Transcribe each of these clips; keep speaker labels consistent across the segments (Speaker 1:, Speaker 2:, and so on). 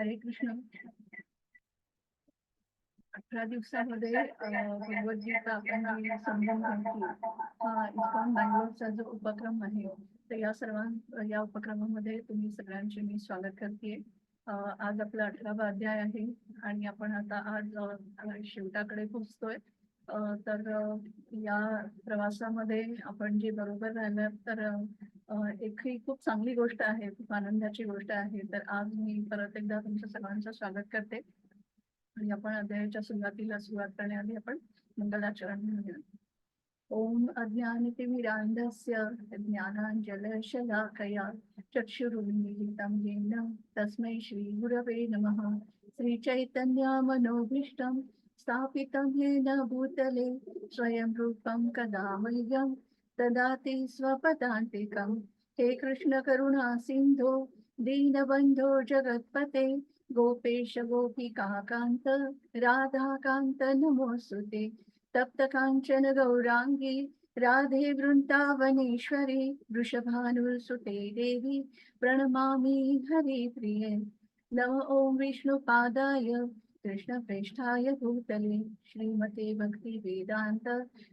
Speaker 1: हरे कृष्ण. 18 दिवसामध्ये भगवद्गीता आपण जी समजून घ्यायची, हा इस्कॉन बँगलोरचा जो उपक्रम आहे, तर या उपक्रमामध्ये तुम्ही सगळ्यांचे मी स्वागत करते. आज आपला 18वा अध्याय आहे आणि आपण आता आज शेवटाकडे पोहोचतोय. तर या प्रवासामध्ये आपण जे बरोबर राहिलं तर एक ही खूप चांगली गोष्ट आहे, खूप आनंदाची गोष्ट आहे. तर आज मी परत एकदा तुमच्या सर्वांचं स्वागत करते आणि आपण अध्यायाच्या सुरुवात करण्याआधी आपण मंगलाचरण म्हणूया. ओम अज्ञानतिमिरान्धस्य ज्ञानाञ्जनशलाकया चक्षुरुन्मीलितं येन तस्मै श्रीगुरवे नमः. श्रीचैतन्यमनोभीष्टं स्थापितं येन भूतले स्वयं रूपं कदा मह्यं ददाति स्वपदान्तिकं. हे कृष्ण करुणा सिन्धो दीनबन्धो जगत्पते गोपेश गोपिकान्त राधाकान्त नमोऽस्तुते. तप्त कांचन गौरांगी राधे वृंदावनेश्वरी वृषभानुसुते देवी प्रणमामि हरिप्रिये. नम ओं विष्णुपादाय कृष्णप्रेष्ठाय भूतले श्रीमते भक्ति वेदांत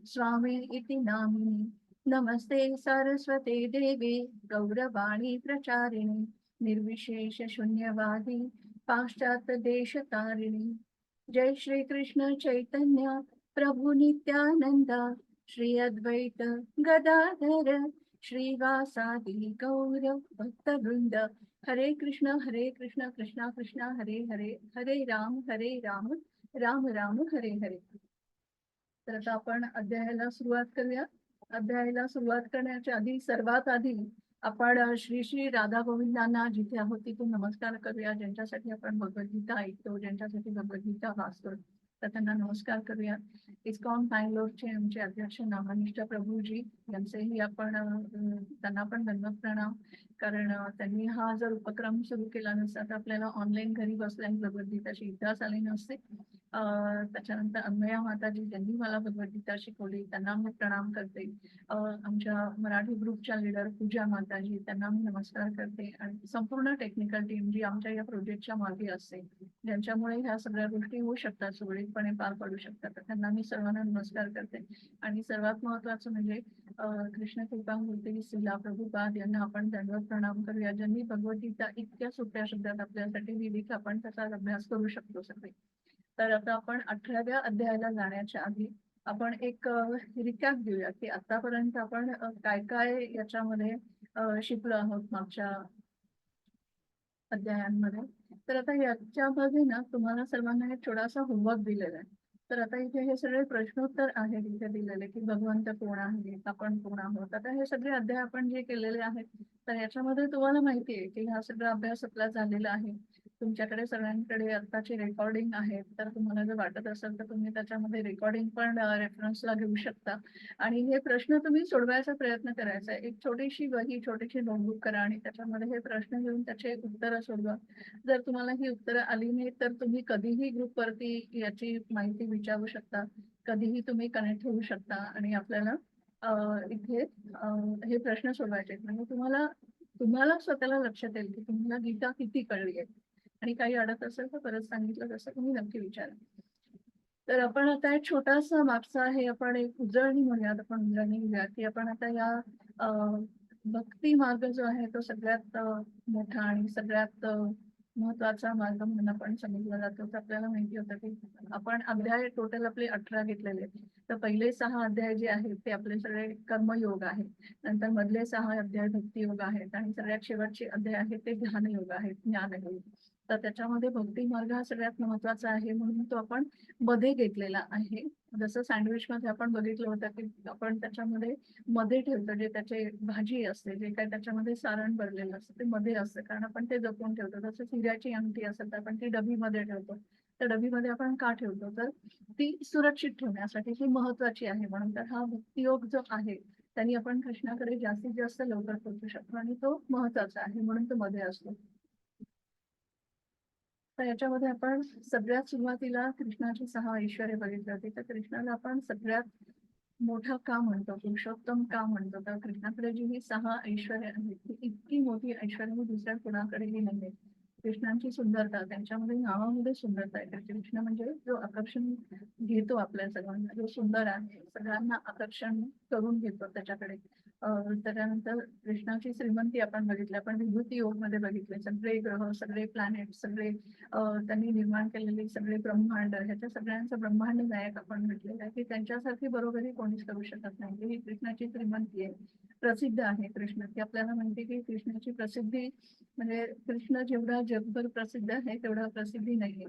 Speaker 1: स्वामी इति नामिने. नमस्ते सरस्वते देवे गौरवाणी प्रचारिणे निर्विशेष शून्यवादी पाश्चात्य देशतारिणी. जय श्री कृष्ण चैतन्य प्रभु नित्यानंद श्री अद्वैत गदाधर श्रीवासादि गौर भक्तवृंद. हरे कृष्ण कृष्ण कृष्ण हरे हरे, हरे राम राम राम हरे हरे. तर आता आपण अध्यायाला सुरुवात करूया. अध्यायाला सुरुवात करण्याच्या आधी सर्वात आधी आपण श्री श्री राधा गोविंदांना जिथे आहोत तिथे नमस्कार करूया. ज्यांच्यासाठी आपण भगवद्गीता ऐकतो, ज्यांच्यासाठी भगवद्गीता वाचतो, तर त्यांना नमस्कार करूया. इस्कॉन बँगलोरचे आमचे अध्यक्ष नामनिष्ठ प्रभूजी यांचेही आपण त्यांना पण धन्यवाद प्रणाम. कारण त्यांनी हा जर उपक्रम सुरू केला नसता तर आपल्याला ऑनलाईन घरी बसल्याने भगवद्गीताची इतिहास आली नसते. त्याच्यानंतर अन्वया माताजी ज्यांनी मला भगवद्गीता शिकवली त्यांना मी प्रणाम करते. आमच्या मराठी ग्रुपच्या लीडर पूजा माताजी त्यांना मी नमस्कार करते. आणि संपूर्ण टेक्निकल टीम जी आमच्या या प्रोजेक्टच्या मागे असते, ज्यांच्यामुळे ह्या सगळ्या गोष्टी होऊ शकतात, सुरळीतपणे पार पडू शकतात, तर त्यांना मी सर्वांना नमस्कार करते. आणि सर्वात महत्वाचं म्हणजे कृष्ण कृपामूर्ती श्रीला प्रभुपाद यांना आपण दंडवत प्रणाम करूया, ज्यांनी भगवद्गीता इतक्या सोप्या शब्दात आपल्यासाठी लिहिली की आपण त्याचा अभ्यास करू शकतो सगळे. तर आता आपण 18व्या अध्यायाला जाण्याच्या आधी आपण एक रिकॅप घेऊया की आतापर्यंत आपण काय काय याच्यामध्ये शिकलो आहोत मागच्या अध्यायांमध्ये. तर आता याच्यामध्ये ना तुम्हाला सर्वांना एक छोटासा होमवर्क दिलेला आहे. तर आता इथे हे सगळे प्रश्नोत्तर आहेत इथे दिलेले की भगवंत कोण आहे, आपण कोण आहोत. आता हे सगळे अध्याय आपण जे केलेले आहेत तर याच्यामध्ये तुम्हाला माहिती आहे की हा सगळा अभ्यास आपला झालेला आहे. तुमच्याकडे सगळ्यांकडे आत्ताची रेकॉर्डिंग आहे, तर तुम्हाला जर वाटत असेल तर तुम्ही त्याच्यामध्ये रेकॉर्डिंग पण रेफरन्सला घेऊ शकता. आणि हे प्रश्न तुम्ही सोडवायचा प्रयत्न करायचा. एक छोटीशी वही, छोटीशी नोटबुक करा आणि त्याच्यामध्ये हे प्रश्न घेऊन त्याचे उत्तरं सोडवा. जर तुम्हाला ही उत्तरं आली नाही तर तुम्ही कधीही ग्रुपवरती याची माहिती विचारू शकता, कधीही तुम्ही कनेक्ट होऊ शकता आणि आपल्याला इथे हे प्रश्न सोडवायचे. म्हणजे तुम्हाला स्वतःला लक्षात येईल की तुम्हाला गीता किती कळली आहे. आणि काही अडत असेल तर परत सांगितलं तसं तुम्ही नक्की विचारा. तर आपण आता एक छोटासा मागचा आहे, आपण एक उजळणी म्हणूयात, आपण उजळणी घेऊया की आपण आता या भक्ती मार्ग जो आहे तो सगळ्यात मोठा आणि सगळ्यात महत्वाचा मार्ग म्हणून आपण सांगितला जातो. तर आपल्याला माहिती होतं की आपण अध्याय टोटल आपले 18 घेतलेले. तर पहिले 6 अध्याय जे आहेत ते आपले सगळे कर्मयोग आहेत, नंतर मधले 6 अध्याय भक्तियोग आहेत आणि सगळ्यात शेवटचे अध्याय आहेत ते ध्यानयोग आहेत, ज्ञानयोग. तर त्याच्यामध्ये भक्ती मार्ग हा सगळ्यात महत्वाचा आहे म्हणून तो आपण मध्ये घेतलेला आहे. जसं सँडविच मध्ये आपण बघितलं होतं की आपण त्याच्यामध्ये मध्ये ठेवतो, जे त्याचे भाजी असते, जे काही त्याच्यामध्ये सारण भरलेलं असतं ते मध्ये असतं, कारण आपण ते जपून ठेवतो. जसं हिऱ्याची अंगठी असेल तर आपण ती डबीमध्ये ठेवतो. तर डबीमध्ये आपण का ठेवतो, तर ती सुरक्षित ठेवण्यासाठी, ती महत्वाची आहे म्हणून. तर हा भक्तियोग जो आहे त्यांनी आपण कृष्णाकडे जास्तीत जास्त लवकर पोहोचू शकतो आणि तो महत्वाचा आहे म्हणून तो मध्ये असतो. तर याच्यामध्ये आपण सगळ्यात सुरुवातीला कृष्णाची 6 ऐश्वर्य बघितली होती. तर कृष्णाला आपण सगळ्यात मोठा का म्हणतो, पुरुषोत्तम का म्हणतो, तर कृष्णाकडे जी ही 6 ऐश्वर्य आहेत ती इतकी मोठी ऐश्वर्य दुसऱ्या कुणाकडेही नाही. कृष्णांची सुंदरता, त्यांच्यामध्ये नावामध्ये सुंदरता आहे. तर कृष्ण म्हणजे जो आकर्षण घेतो आपल्या सगळ्यांना, जो सुंदर आहे, सगळ्यांना आकर्षण करून घेतो त्याच्याकडे. त्याच्यानंतर कृष्णाची श्रीमंती आपण बघितली, आपण विभूती योग मध्ये बघितले. सगळे ग्रह, सगळे प्लॅनेट, सगळे त्यांनी निर्माण केलेले सगळे ब्रह्मांड, ह्याच्या सगळ्यांचं ब्रह्मांड नायक आपण म्हटलेलं आहे की त्यांच्यासारखी बरोबरी कोणीच करू शकत नाही. ही कृष्णाची श्रीमंती आहे. प्रसिद्ध आहे कृष्ण, की आपल्याला म्हणते की कृष्णाची प्रसिद्धी म्हणजे कृष्ण जेवढा जगभर प्रसिद्ध आहे तेवढा प्रसिद्धी नाहीये.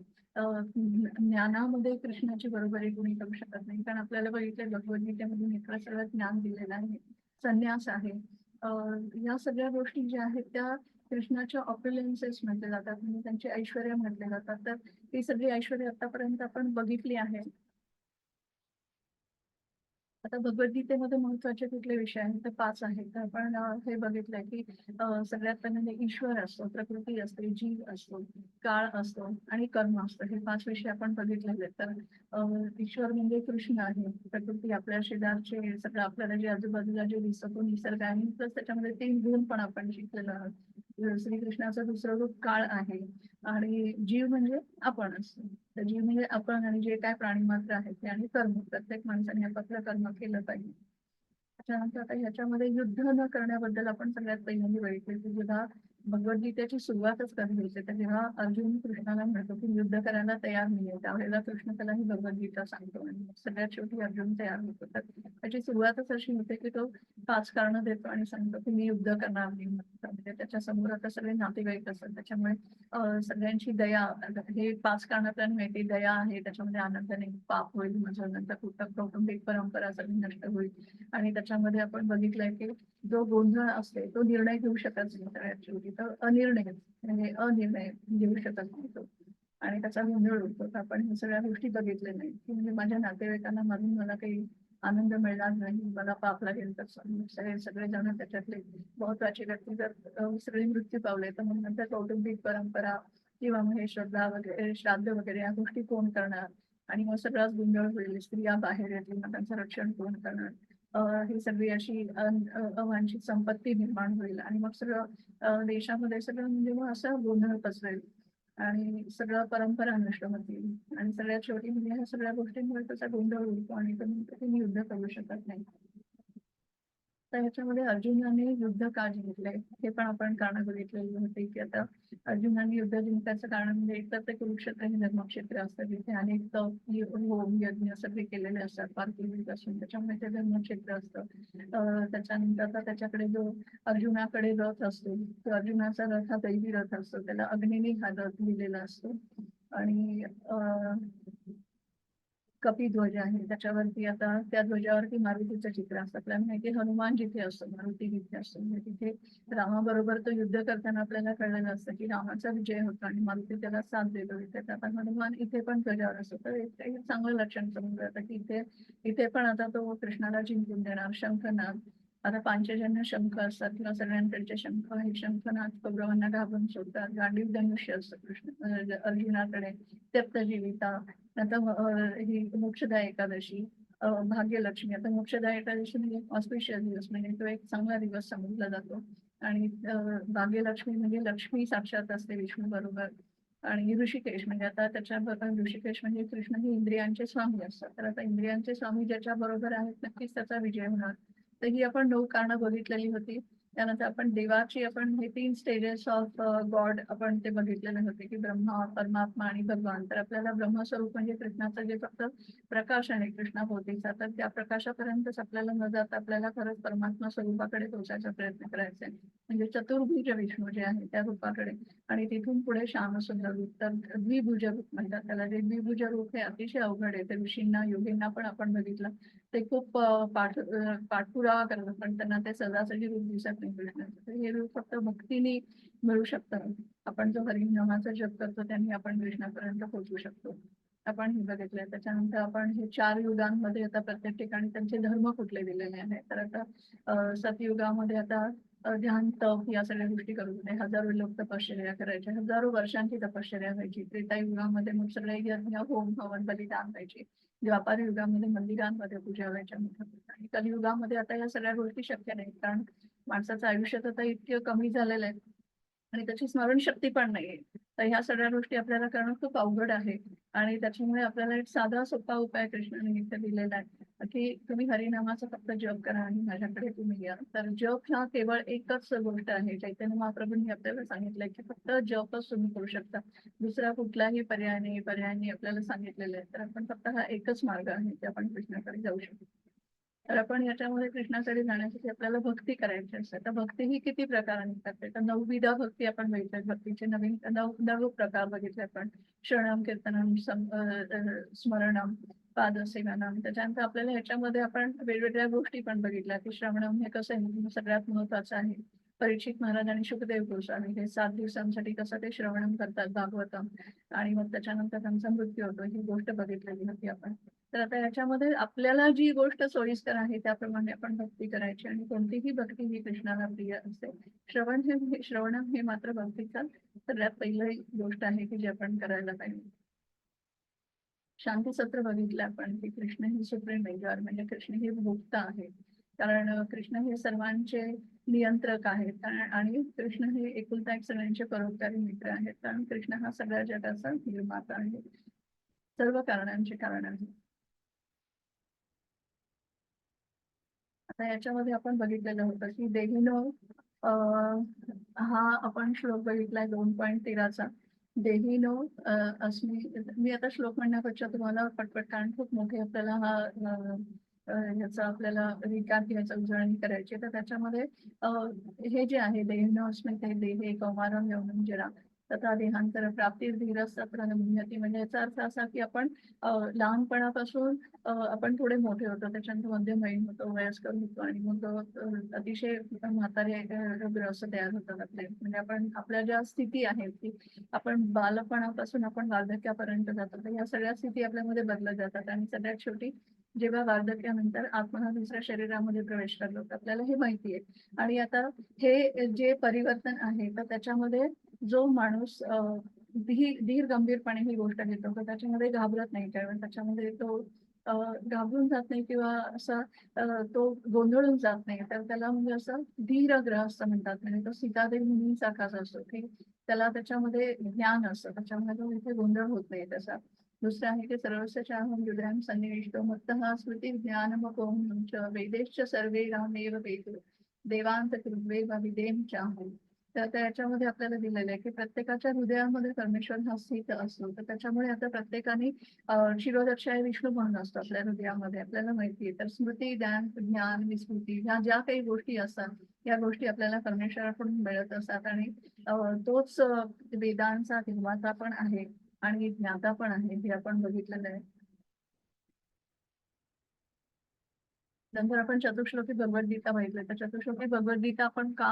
Speaker 1: ज्ञानामध्ये कृष्णाची बरोबरी कोणी करू शकत नाही, कारण आपल्याला बघितलं भगवद्गीतेमधून इतकं सगळं ज्ञान दिलेलं आहे, संन्यास आहे. या सगळ्या गोष्टी ज्या आहेत त्या कृष्णाच्या ऑप्युलन्सेस म्हटले जातात, म्हणजे त्यांचे ऐश्वर्य म्हटले जातात. तर ही सगळी ऐश्वर्य आतापर्यंत आपण बघितली आहे. आता भगवद्गीतेमध्ये महत्वाचे कुठले विषय आहेत तर 5 आहेत. तर आपण हे बघितलंय की सगळ्यात पहिल्यांदा ईश्वर असतो, प्रकृती असते, जीव असतो, काळ असतो आणि कर्म असतं. हे 5 विषय आपण बघितलेले आहेत. तर ईश्वर म्हणजे कृष्ण आहे, प्रकृती आपल्या शेजारचे सगळं आपल्याला जे आजूबाजूला जे दिसतो निसर्ग आहे, प्लस त्याच्यामध्ये 3 गुण पण आपण शिकलेलो आहोत. श्रीकृष्णाचं दुसरं रूप काळ आहे आणि जीव म्हणजे आपण असतो. तर जीव म्हणजे आपण आणि जे काय प्राणी मात्र आहेत ते, आणि कर्म प्रत्येक माणसाने आपापलं कर्म केलं पाहिजे. त्याच्यानंतर आता ह्याच्यामध्ये युद्ध न करण्याबद्दल आपण सगळ्यात पहिल्यांदा बघितले की जेव्हा भगवद्गीतेची सुरुवातच करत होते तर जेव्हा अर्जुन कृष्णाला म्हणतो की युद्ध करायला तयार नाहीये, त्यावेळेला कृष्ण त्याला ही भगवद्गीता सांगतो आणि सगळ्यात शेवटी अर्जुन तयार होतो. तर त्याची सुरुवातच अशी होते की तो 5 कारणं देतो आणि सांगतो की मी युद्ध करणार नाही. म्हणजे त्याच्या समोर आता सगळे नातेवाईक असतात, त्याच्यामुळे सगळ्यांची दया, हे 5 कारणं आपल्याला माहिती, दया आहे, त्याच्यामध्ये आनंद नाही, पाप होईल माझं, नंतर कौटुंबिक परंपरा सगळी नष्ट होईल. आणि त्याच्यामध्ये आपण बघितलंय की जो गोंधळ असते तो निर्णय घेऊ शकत नाही सगळ्यात शेवटी, तर अनिर्णय म्हणजे अनिर्णय घेऊ शकत नाही तो आणि त्याचा गोंधळ होतो. तर आपण ह्या सगळ्या गोष्टी बघितल्या नाही की म्हणजे माझ्या नातेवाईकांना मारून मला काही आनंद मिळणार नाही, मला पाप लागेल. तर सगळे सगळेजण त्याच्यातले महत्वाचे व्यक्ती जर सगळे मृत्यू पावले तर मग नंतर कौटुंबिक परंपरा किंवा मग हे श्रद्धा वगैरे, श्राद्ध वगैरे या गोष्टी कोण करणार, आणि मग सगळाच गोंधळ होईल, स्त्रिया बाहेर येतील, मग त्यांचं रक्षण कोण करणार. ही सगळी अशी अवांछित संपत्ती निर्माण होईल आणि मग सगळं देशामध्ये सगळं म्हणजे मग असं गोंधळ पसरेल आणि सगळं परंपरा नष्ट होतील आणि सगळ्यात शेवटी म्हणजे ह्या सगळ्या गोष्टींमुळे त्याचा गोंधळ होतो आणि तुम्ही युद्ध करू शकत नाही. तर ह्याच्यामध्ये अर्जुनाने युद्ध का जिंकले हे पण आपण कारण बघितलेली होती की आता अर्जुनाने युद्ध जिंकायचं कारण म्हणजे एक तर ते कुरुक्षेत्र हे धर्मक्षेत्र असतं, जिथे अनेक होम यज्ञ सगळे केलेले असतात पासून, त्याच्यामुळे ते धर्मक्षेत्र असतं. त्याच्यानंतर आता त्याच्याकडे जो अर्जुनाकडे रथ असतो, तो अर्जुनाचा रथ हा दैवी रथ असतो, त्याला अग्निने हा रथ लिहिलेला असतो. आणि कपिध्वज आहे, त्याच्यावरती आता त्या ध्वजावरती मारुतीचं चित्र असतं. आपल्याला माहिती हनुमान जिथे असतो, मारुती जिथे असतो, म्हणजे तिथे रामाबरोबर तो युद्ध करताना आपल्याला कळलेलं असतं की रामाचा विजय होतो आणि मारुती त्याला साथ देतो. इथे आता हनुमान इथे पण ध्वजावर असतो, तर एक चांगलं लक्षण समजून जातं की इथे इथे पण आता तो कृष्णाला जिंकून देणार. शंखनाद, आता पांचजन्य शंख असतात किंवा सगळ्यांकडचे शंख, हे शंखनाद कौरवांना घाबरून सोडतात. गांडीव धनुष्य असतं कृष्ण अर्जुनाकडे, त्यक्त जीविता. आता ही मोक्षदा एकादशी, भाग्यलक्ष्मी. आता मोक्षदा एकादशी म्हणजे ऑस्पिशियस दिवस, म्हणजे तो एक चांगला दिवस समजला जातो. आणि भाग्यलक्ष्मी म्हणजे लक्ष्मी साक्षात असते विष्णू बरोबर. आणि ऋषिकेश म्हणजे आता त्याच्याबरोबर ऋषिकेश म्हणजे कृष्ण हे इंद्रियांचे स्वामी असतात. तर आता इंद्रियांचे स्वामी ज्याच्या बरोबर आहेत नक्कीच त्याचा विजय होणार. तर ही आपण 9 कारणं बघितलेली होती. त्यानंतर आपण देवाची आपण हे 3 स्टेजेस ऑफ गॉड आपण ते बघितलेले होते की ब्रह्मा, परमात्मा आणि भगवान. तर आपल्याला ब्रह्मस्वरूप म्हणजे कृष्णाचं जे फक्त प्रकाश आहे कृष्णाभोवतीचा, तर त्या प्रकाशापर्यंतच आपल्याला न जाता आपल्याला खरंच परमात्मा स्वरूपाकडे पोहोचायचा प्रयत्न करायचा आहे, म्हणजे चतुर्भुज विष्णू जे आहे त्या रूपाकडे. आणि तिथून पुढे श्यामसुंदर रूप, तर द्विभुज रूप म्हणतात त्याला. जे द्विभुज रूप हे अतिशय अवघड आहे, ते ऋषींना योगींना पण आपण बघितलं, ते खूप पाठपुरावा करतात पण त्यांना ते सहजासहजी रूप दिसत नाही कृष्णाचं. तर हे रूप फक्त भक्तीने मिळू शकतं. आपण जो हरिनामाचा जप करतो त्यांनी आपण कृष्णापर्यंत पोहोचू शकतो. आपण हे बघितलंय. त्याच्यानंतर आपण हे 4 युगांमध्ये आता प्रत्येक ठिकाणी त्यांचे धर्म कुठले दिलेले आहेत. तर आता सतयुगामध्ये आता ध्यान, तप या सगळ्या गोष्टी करत होते. हजारो लोक तपश्चर्या करायचे, हजारो वर्षांची तपश्चर्या व्हायची. त्रेतायुगामध्ये मग सगळे यज्ञ, होम, हवन, बलिदान व्हायचे. द्वापार युगामध्ये मंदिरांमध्ये पूजा व्हायच्या मोठ्या मोठ्या. आणि कलियुगामध्ये आता या सगळ्या गोष्टी शक्य नाहीत, कारण माणसाचं आयुष्य आता इतकं कमी झालेलं आहे आणि त्याची स्मरणशक्ती पण नाहीये. तर ह्या सगळ्या गोष्टी आपल्याला करणं खूप अवघड आहे. आणि त्याच्यामुळे आपल्याला एक साधा सोपा उपाय कृष्णाने इथे दिलेला आहे, की तुम्ही हरिनामाचा फक्त जप करा आणि माझ्याकडे तुम्ही या. तर जप हा केवळ एकच गोष्ट आहे. चैतन्य महाप्रभूंनी आपल्याला सांगितलंय, की फक्त जपच तुम्ही करू शकता. दुसरा कुठलाही पर्याय नाही आपल्याला सांगितलेलं आहे. तर आपण फक्त हा एकच मार्ग आहे, की आपण कृष्णाकडे जाऊ शकतो. तर आपण याच्यामध्ये कृष्णाकडे जाण्यासाठी आपल्याला भक्ती करायची असते. तर भक्ती ही किती प्रकारांनी करते. तर 9विधा भक्ती आपण बघितल्या. भक्तीचे नवीन 9 प्रकार बघितले आपण. श्रवणम, कीर्तनम, स्मरणम, पादसेवनम. त्याच्यानंतर आपल्याला ह्याच्यामध्ये आपण वेगवेगळ्या गोष्टी पण बघितल्या, की श्रवणम हे कसं आहे, सगळ्यात महत्वाचं आहे. परीक्षित महाराज आणि शुकदेव गोस्वामी हे 7 दिवसांसाठी कसं ते श्रवणम करतात भागवतम, आणि मग त्याच्यानंतर त्यांचा मृत्यू होतो, ही गोष्ट बघितलेली होती आपण. तर आता याच्यामध्ये आपल्याला जी गोष्ट सोयीस्कर आहे त्याप्रमाणे आपण भक्ती करायची, आणि कोणतीही भक्ती ही कृष्णाला प्रिय असते. श्रवणम हे मात्र भक्तीचा सगळ्यात पहिली गोष्ट आहे की जी आपण करायला पाहिजे. शांती सत्र बघितलं आपण, की कृष्ण ही सुप्रीम मेजर, म्हणजे कृष्ण हे भोक्ता आहे. कारण कृष्ण हे सर्वांचे नियंत्रक आहेत, आणि कृष्ण हे एकुलता एक सगळ्यांचे परोपकारी मित्र आहेत. कारण कृष्ण हा सगळ्या जगाचा निर्माता आहे, सर्व कारणांचे कारण आहे. आता याच्यामध्ये आपण बघितलेलं होतं की देहिनो, हा आपण श्लोक बघितलाय 2.13चा. देहिनो अस्मि. मी आता श्लोक म्हणण्यापेक्षा तुम्हाला पटपट, कारण खूप मोठे आपल्याला हा ह्याचा आपल्याला रिकॅप घ्यायचा, उजळणी करायची. तर त्याच्यामध्ये हे जे आहे देहिनो अस्मि ते देहे कौमारम यौवनं जरा तथा देहांतर प्राप्ती धीरस्तत्र नियती. म्हणजे याचा अर्थ असा की आपण लहानपणापासून आपण थोडे मोठे होतो, त्याच्यानंतर मध्यमयीन होतो, वयस्कर होतो, आणि मग अतिशय म्हातारे ग्रस्त तयार होतात आपले. म्हणजे आपण आपल्या ज्या स्थिती आहेत की आपण बालपणापासून आपण वार्धक्यापर्यंत जातो, तर या सगळ्या स्थिती आपल्यामध्ये बदलत जातात. आणि सगळ्यात शेवटी जेव्हा वार्धक्यानंतर आत्मा दुसऱ्या शरीरामध्ये प्रवेश करतो, आपल्याला हे माहिती आहे. आणि आता हे जे परिवर्तन आहे, तर त्याच्यामध्ये जो माणूस धीर गंभीरपणे ही गोष्ट घेतो, तर त्याच्यामध्ये घाबरत नाही. त्यावेळेस त्याच्यामध्ये तो घाबरून जात नाही, किंवा असा तो गोंधळून जात नाही. तर त्याला म्हणजे असं धीर ग्रहस्थ म्हणतात. म्हणजे तो सीतादेव मुनींसारखाच असतो, की त्याला त्याच्यामध्ये ज्ञान असतं, त्याच्यामध्ये तो इथे गोंधळ होत नाही त्याचा. दुसरं आहे की सर्वस्य चाहं हृदयां सन्निविष्टो मत्तः स्मृती ज्ञानमपोहं च वेदैश्च सर्वे रामेव वेदो देवांत कृद्वेव विदेम चाहं. तर त्याच्यामध्ये आपल्याला दिलेलं आहे की प्रत्येकाच्या हृदयामध्ये परमेश्वर हा स्थित असतो. तर त्याच्यामुळे आता प्रत्येकाने शिरोदक्षाय विष्णू म्हणून असतो आपल्या हृदयामध्ये, आपल्याला माहिती आहे. तर स्मृती, ज्ञान, विस्मृती ह्या ज्या काही गोष्टी असतात, या गोष्टी आपल्याला परमेश्वराकडून मिळत असतात. आणि तोच वेदांचा निर्माता पण आहे आणि ज्ञाता पण आहे, हे आपण बघितलेलं आहे. नंतर आपण चतुश्लोकी भगवद्गीता बघितलं. तर चतुश्लोकी भगवद्गीता आपण का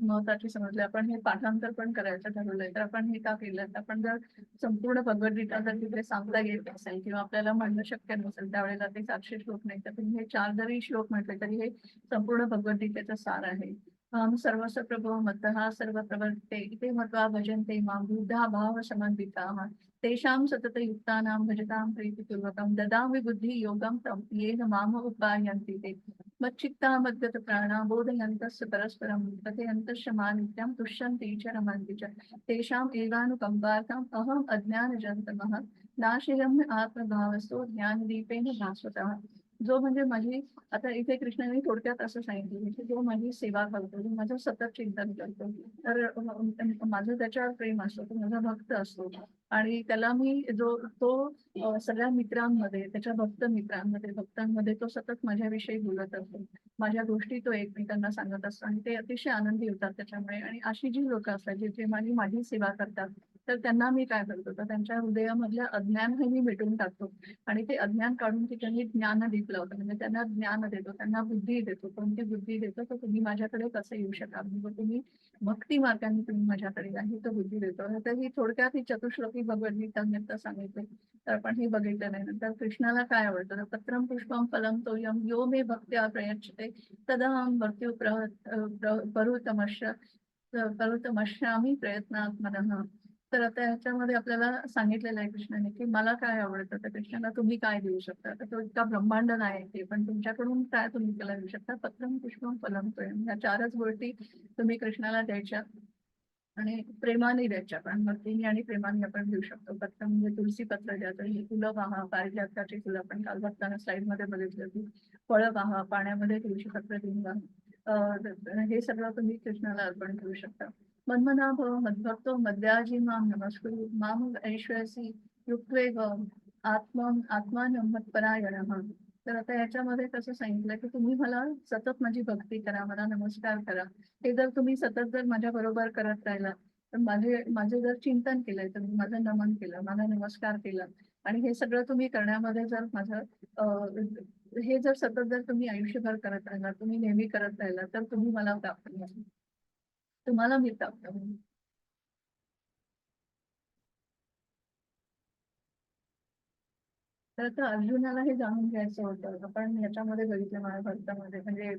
Speaker 1: महत्वाची समजली, आपण हे पाठांतर पण करायचं ठरवलंय. तर आपण हे का केलं, तर आपण जर संपूर्ण भगवद्गीता जर तिथे सांगता येत असेल, किंवा आपल्याला म्हणणं शक्य नसेल त्यावेळेला, ते 700 श्लोक नाही, तर तुम्ही हे 4 जरी श्लोक म्हटले तरी हे संपूर्ण भगवद्गीतेचं सार आहे. सर्वस्व प्रभो मत्तः सर्व प्रवर्ते इथे मत्वा भजन्ते मां बुद्धा भाव समन्विताः तेषां सततयुक्तानां भजतां प्रीतिपूर्वकं ददामि बुद्धि योगं तं येन माम उपायन्ति ते मच्चित्ता मद्गतप्राणा बोधयन्तस्य परस्परं कथयन्तश्च मां नित्यं तुष्यन्ति च रमन्ति च तेषाम् एवानुकम्पार्थम् अहम् अज्ञानजन्तमः नाशयम् आत्मभावस्तो ज्ञानदीपेन भास्वतः. जो म्हणजे माझी, आता इथे कृष्णाने थोडक्यात असं सांगितलं की जो माझी सेवा करतो, जो माझं सतत चिंतन करतो, तर माझं त्याच्यावर प्रेम असतो, तो माझा भक्त असतो. आणि त्याला मी तो सगळ्या मित्रांमध्ये, त्याच्या भक्त मित्रांमध्ये, भक्तांमध्ये तो सतत माझ्याविषयी बोलत असतो. माझ्या गोष्टी तो एकमेकांना सांगत असतो, आणि ते अतिशय आनंदी होतात त्याच्यामुळे. आणि अशी जी लोक असतात जे माझी सेवा करतात, तर त्यांना मी काय करतो, तर त्यांच्या हृदयामधल्या अज्ञान हे मी मिटून टाकतो. आणि ते अज्ञान काढून की त्यांनी ज्ञान दीप लावतो, म्हणजे त्यांना ज्ञान देतो, त्यांना बुद्धी देतो. कोणती बुद्धी देतो, तर तुम्ही माझ्याकडे कसं येऊ शकाल, म्हणजे तुम्ही भक्ती मार्गाने तुम्ही माझ्याकडे या, ही तो बुद्धी देतो. तर ही थोडक्यात ही चतुश्लोकी भगवद्गीता सांगितले. तर आपण हे बघितलं नाही. नंतर कृष्णाला काय आवडतं, तर पत्रम पुष्पम फलम तोयम यो मे भक्त्या प्रयच्छते तदहं मृत्यू परुतमश्यामी प्रयत्नात्मनः. तर आता ह्याच्यामध्ये आपल्याला सांगितलेलं आहे कृष्णाने की मला काय आवडतं, तर कृष्णाला तुम्ही काय देऊ शकता. तर तो इतका ब्रह्मांड नाही ते, पण तुमच्याकडून काय तुम्ही त्याला देऊ शकता. पत्रम पुष्पम फलम तोयम, ह्या 4च गोष्टी तुम्ही कृष्णाला द्यायच्या. आणि प्रेमाने द्यायचे आपण, भक्तीने आणि प्रेमाने आपण घेऊ शकतो. पत्र म्हणजे तुळशी पत्र द्यायचं, ही फुलं पहा, पारिजातकाची फुलं आपण काल बघताना स्लाइड मध्ये बघितलं होती. फळं पहा, पाण्यामध्ये तुळशी पत्र देऊन हे सगळं तुम्ही कृष्णाला अर्पण करू शकता. मन्मना भव मद्भक्तो मद्याजी माम नमस्कुरु माम ऐश्वर्यसी युक्त्वेव आत्मान मत्परायणः. तर आता याच्यामध्ये कसं सांगितलं की तुम्ही मला सतत माझी भक्ती करा, मला नमस्कार करा. हे जर तुम्ही सतत जर माझ्या बरोबर करत राहिला, तर माझे जर चिंतन केलंय, तर माझं नमन केलं, माझा नमस्कार केला, आणि हे सगळं तुम्ही करण्यामध्ये जर माझं हे जर सतत जर तुम्ही आयुष्यभर करत राहिला, तुम्ही नेहमी करत राहिला, तर तुम्ही मला प्राप्त व्हाल, तुम्हाला मी प्राप्त होईल. तर आता अर्जुनाला हे जाणून घ्यायचं होतं. आपण याच्यामध्ये बघितलं महाभारतामध्ये, म्हणजे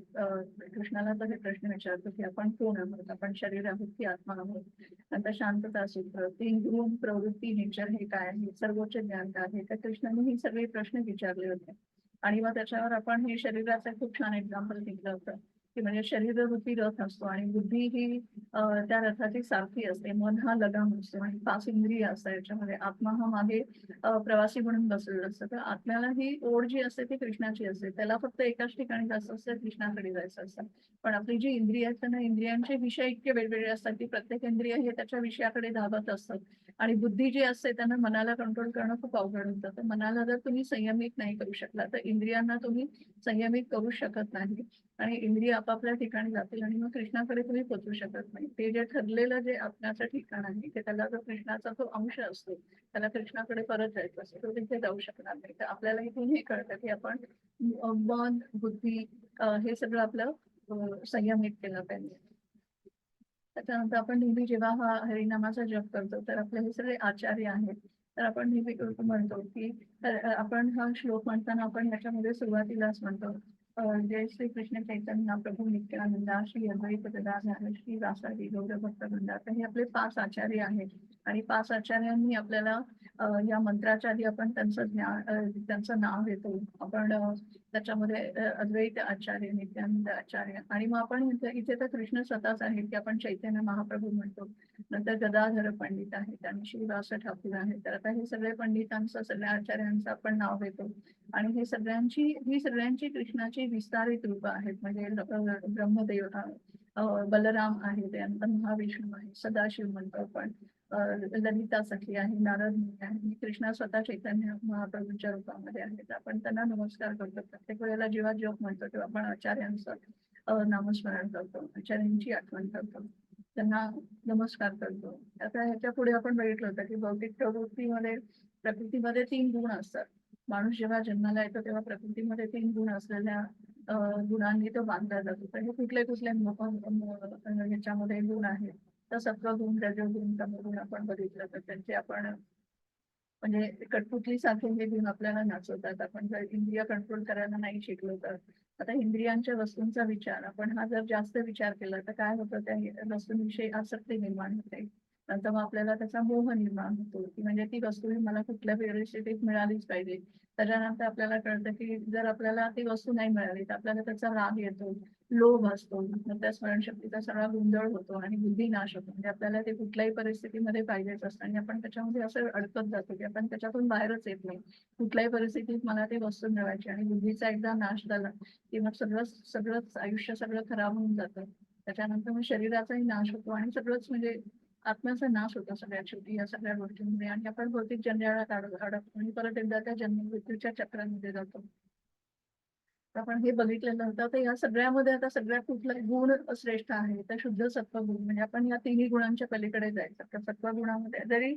Speaker 1: कृष्णाला तर हे प्रश्न विचारतो की आपण कोण आहोत, आपण शरीर आहोत की आत्मा आहोत. नंतर शांतता सूत्र, तीन गुण, प्रवृत्ती, नेचर हे काय आहे, सर्वोच्च ज्ञान काय आहे. तर कृष्णाने ही सगळे प्रश्न विचारले होते. आणि मग त्याच्यावर आपण हे शरीराचं खूप छान एक्झाम्पल दिलं होतं की म्हणजे शरीररूपी रथ असतो आणि बुद्धी ही त्या रथाची सारथी असते. मन हा लगाम असतो आणि 5 इंद्रिय असतात याच्यामध्ये. आत्मा हा मागे प्रवासी म्हणून बसलेलं असतं. तर आत्म्याला ही ओढ जी असते ती कृष्णाची असते. त्याला फक्त एकाच ठिकाणी जायचं असतं, कृष्णाकडे जायचं असतं. पण आपली जी इंद्रिय आहेत ना, इंद्रियांचे विषय इतके वेगवेगळे असतात की प्रत्येक इंद्रिय हे त्याच्या विषयाकडे धावत असतं. आणि बुद्धी जी असते त्यांना मनाला कंट्रोल करणं खूप अवघड होतं. तर मनाला जर तुम्ही संयमित नाही करू शकला, तर इंद्रियांना तुम्ही संयमित करू शकत नाही. आणि इंद्रिय आपापल्या ठिकाणी जातील आणि मग कृष्णाकडे तुम्ही पोहोचू शकत नाही. ते जे ठरलेलं जे आत्म्याचं ठिकाण आहे, ते त्याला जो कृष्णाचा तो अंश असतो, त्याला कृष्णाकडे परत जायचं असतं, तो तिथे जाऊ शकणार नाही. तर आपल्याला इथून हे कळतं की आपण मन, बुद्धी हे सगळं आपलं संयमित केलं पाहिजे. त्याच्यानंतर आपण नेहमी जेव्हा हा हरिनामाचा जप करतो, तर आपले हे सगळे आचार्य आहेत. तर आपण नेहमी म्हणतो की आपण हा श्लोक म्हणताना आपण ह्याच्यामध्ये सुरुवातीलाच म्हणतो जय श्री कृष्ण चैतन्य प्रभू नित्यानंदा श्री अद्वैत गदाधर श्री वासादी गौर भक्तवृंदा. तर हे आपले 5 आचार्य आहेत आणि 5 आचार्यांनी आपल्याला या मंत्राच्या आधी आपण त्यांचं ज्ञान त्यांचं नाव घेतो आपण. त्याच्यामध्ये अद्वैत आचार्य, नित्यानंद आचार्य, आणि मग आपण इथे तर कृष्ण स्वतःच आहेत की आपण चैतन्य महाप्रभू म्हणतो. नंतर गदाधर पंडित आहेत आणि श्रीवास ठाकूर आहेत. तर आता हे सगळे पंडितांचं, सगळ्या आचार्यांचं आपण नाव घेतो. आणि ही सगळ्यांची कृष्णाची विस्तारित रूप आहेत. म्हणजे ब्रह्मदेव, बलराम आहे, त्यानंतर महाविष्णू आहे, सदाशिव म्हणतो आपण, ललिता सखी आहे, नारद मुनी आहे, आणि कृष्णा स्वतः चैतन्य महाप्रभूंच्या रूपामध्ये आहेत. आपण त्यांना नमस्कार करतो. प्रत्येक वेळेला जेव्हा जप म्हणतो तेव्हा आपण आचार्यांचं नामस्मरण करतो, आचार्यांची आठवण करतो, त्यांना नमस्कार करतो. आता ह्याच्या पुढे आपण बघितलं होतं की भौतिक प्रकृतीमध्ये 3 गुण असतात. माणूस जेव्हा जन्माला येतो तेव्हा प्रकृतीमध्ये 3 गुण असलेल्या गुणांनी तो बांधला जातो. तर हे कुठले कुठले ह्याच्यामध्ये गुण आहेत. तर सत्वगुण, रजोगुण, तमोगुण आपण बघितलं, तर त्यांचे आपण म्हणजे कठपुतली सारखे हे गुण आपल्याला नाचवतात. आपण जर इंद्रिय कंट्रोल करायला नाही शिकलो तर. आता इंद्रियांच्या वस्तूंचा विचार आपण हा जर जास्त विचार केला तर काय होतं, त्या वस्तूंविषयी आसक्ती निर्माण होते. नंतर मग आपल्याला त्याचा मोह निर्माण होतो की म्हणजे ती वस्तू ही मला कुठल्या परिस्थितीत मिळालीच पाहिजे. त्याच्यानंतर आपल्याला कळतं की जर आपल्याला ती वस्तू नाही मिळाली तर आपल्याला त्याचा राग येतो, लोभ असतो, त्या स्मरणशक्तीचा सगळा गोंधळ होतो आणि बुद्धी नाश होतो. म्हणजे आपल्याला ते कुठल्याही परिस्थितीमध्ये पाहिजेच असतं आणि आपण त्याच्यामध्ये असं अडकत जातो की आपण त्याच्यातून बाहेरच येत नाही. कुठल्याही परिस्थितीत मला ते वस्तू मिळवायची, आणि बुद्धीचा एकदा नाश झाला की मग सगळंच आयुष्य सगळं खराब होऊन जातं. त्याच्यानंतर मग शरीराचाही नाश होतो आणि सगळंच म्हणजे आत्म्याचा नाश होतो सगळ्यात शेवटी या सगळ्या गोष्टींमुळे, आणि आपण भौतिक जंजाळात अडकतो आणि परत एकदा त्या जन्म मृत्यूच्या चक्रामध्ये जातो. आपण हे बघितलेलं होतं. तर या सगळ्यामध्ये आता सगळ्यात कुठला गुण श्रेष्ठ आहे, तर शुद्ध सत्वगुण. म्हणजे आपण या तिन्ही गुणांच्या पलीकडे जायचं. तर सत्वगुणामध्ये जरी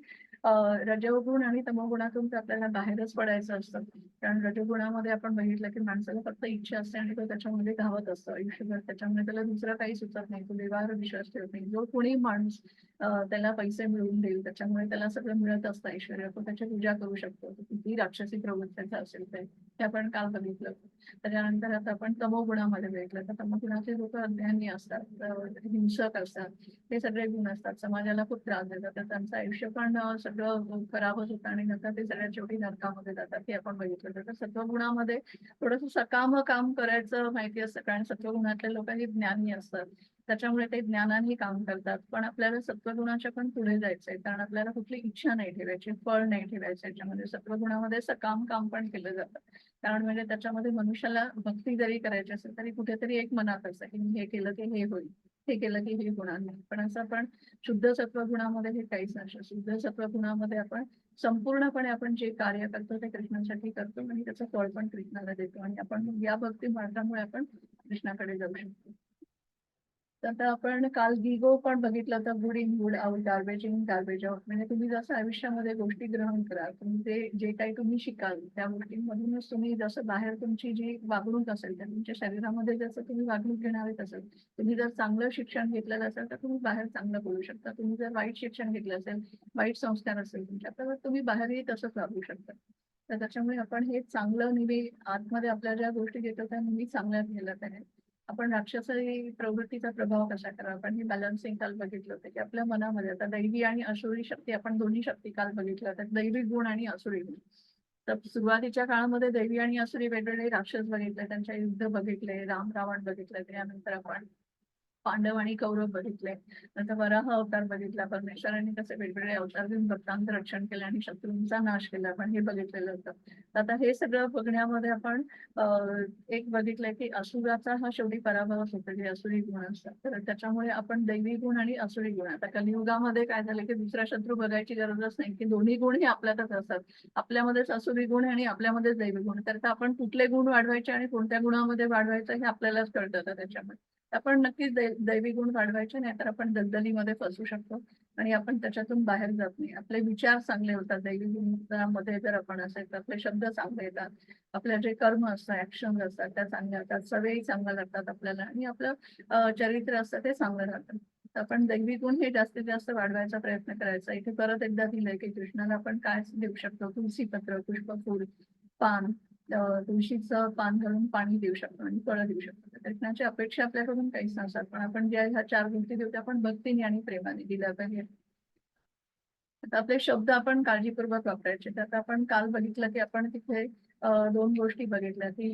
Speaker 1: रजोगुण आणि तमोगुणातून तर आपल्याला बाहेरच पडायचं असतं. कारण रजोगुणामध्ये आपण बघितलं की माणसाला फक्त इच्छा असते आणि तो त्याच्यामध्ये धावत असतो आयुष्यभर. त्याच्यामुळे त्याला दुसरं काही सुचत नाही, तो देवावर विश्वास ठेवत नाही. जो कोणी माणूस त्याला पैसे मिळवून देईल, त्याच्यामुळे त्याला सगळं मिळत असतं ऐश्वर्य, तो त्याची पूजा करू शकतो. किती राक्षसी प्रवृत्तीचा असेल ते आपण काल बघितलं. त्याच्यानंतर आता आपण तमोगुणामध्ये बघितलं तर तमोगुणाचे लोक अज्ञानी असतात, हिंसक असतात. हे सगळे गुण असतात, समाजाला खूप त्रास देतात. तर त्यांचं आयुष्य पण सगळं खराबच होतं आणि नंतर ते सगळ्यात शेवटी नरकामध्ये जातात, हे आपण बघितलं. तर सत्वगुणामध्ये थोडंसं सकाम काम करायचं माहिती असतं, कारण सत्वगुणातले लोक हे ज्ञानी असतात. त्याच्यामुळे ते ज्ञानाने काम करतात. पण आपल्याला सत्वगुणाच्या पण पुढे जायचंय, कारण आपल्याला कुठली इच्छा नाही ठेवायची, फळ नाही ठेवायचं याच्यामध्ये. सत्वगुणामध्ये सकाम काम पण केलं जातं, कारण म्हणजे त्याच्यामध्ये मनुष्याला भक्ती जरी करायची असेल तरी कुठेतरी एक मनात असतं की मी हे केलं की हे होईल, हे केलं की हे होणार नाही. पण असं आपण शुद्ध सत्वगुणामध्ये हे काहीच नसतं. शुद्ध सत्वगुणामध्ये आपण संपूर्णपणे आपण जे कार्य करतो ते कृष्णासाठी करतो आणि त्याचं फळ पण कृष्णाला देतो, आणि आपण या भक्ती मार्गामुळे आपण कृष्णाकडे जाऊ शकतो. तर आता आपण काल गिगो पण बघितलं होतं, good in good out, garbage in garbage out. म्हणजे तुम्ही जसं आयुष्यामध्ये गोष्टी ग्रहण करा, तुम्ही ते जे काही तुम्ही शिकाल त्या गोष्टींमधूनच तुम्ही जसं बाहेर तुमची जी वागणूक असेल त्या तुमच्या शरीरामध्ये जसं तुम्ही वागणूक घेणार आहेत असेल. तुम्ही जर चांगलं शिक्षण घेतलेलं असेल तर तुम्ही बाहेर चांगलं बोलू शकता. तुम्ही जर वाईट शिक्षण घेतलं असेल, वाईट संस्कार असेल तुमच्या, तर तुम्ही बाहेरही तसंच वागू शकता. तर त्याच्यामुळे आपण हे चांगलं नेहमी आतमध्ये आपल्या ज्या गोष्टी घेतो त्या नेहमी चांगल्या घ्यायला पाहिजे. आपण राक्षसी प्रवृत्तीचा प्रभाव कसा करावा, आपण हे बॅलन्सिंग काल बघितलं होतं की आपल्या मनामध्ये आता दैवी आणि असुरी शक्ती, आपण दोन्ही शक्ती काल बघितल्या होत्या, दैवी गुण आणि असुरी गुण. तर सुरुवातीच्या काळामध्ये दैवी आणि असुरी वेगवेगळे राक्षस बघितले, त्यांच्या युद्ध बघितले, राम रावण बघितले, त्यानंतर आपण पांडव आणि कौरव बघितले, नंतर वराह अवतार बघितला, परमेश्वरांनी कसे वेगवेगळे अवतार घेऊन भक्तांचं रक्षण केलं आणि शत्रूंचा नाश केला, आपण हे बघितलेलं होतं. आता हे सगळं बघण्यामध्ये आपण एक बघितलंय की असुराचा हा शेवटी पराभवच होतो, जे असुरी गुण असतात. तर त्याच्यामुळे आपण दैवी गुण आणि असुरी गुण, आता कलियुगामध्ये काय झालं की दुसरा शत्रू बघायची गरजच नाही, की दोन्ही गुण हे आपल्यातच असतात. आपल्यामध्येच असुरी गुण आणि आपल्यामध्येच दैवी गुण. तर आपण कुठले गुण वाढवायचे आणि कोणत्या गुणामध्ये वाढवायचं हे आपल्यालाच कळतं. त्याच्यामुळे आपण नक्कीच दैवी गुण वाढवायचे, नाही तर आपण दलदलीमध्ये फसू शकतो आणि आपण त्याच्यातून बाहेर जात नाही. आपले विचार चांगले होतात दैवी गुणामध्ये जर आपण असेल तर, आपले शब्द चांगले येतात, आपल्या जे कर्म असतात, ऍक्शन असतात त्या चांगल्या असतात, सवयी चांगल्या लागतात आपल्याला, आणि आपलं चरित्र असतं ते चांगलं राहतं. आपण दैवी गुण हे जास्तीत जास्त वाढवायचा प्रयत्न करायचा. इथे परत एकदा दिलंय की कृष्णाला आपण काय देऊ शकतो, तुळशी पत्र, पुष्पफूल, पान, तुळशीचं पान घालून पाणी देऊ शकतो आणि फळं देऊ शकतो. कृष्णाची अपेक्षा आपल्याकडून काहीच नसतात, पण आपण ज्या ह्या 4 गोष्टी देऊ त्या आपण भक्तीने आणि प्रेमाने दिल्या पाहिजे. आता आपले शब्द आपण काळजीपूर्वक वापरायचे. तर आता आपण काल बघितलं की आपण तिथे 2 गोष्टी बघितल्या की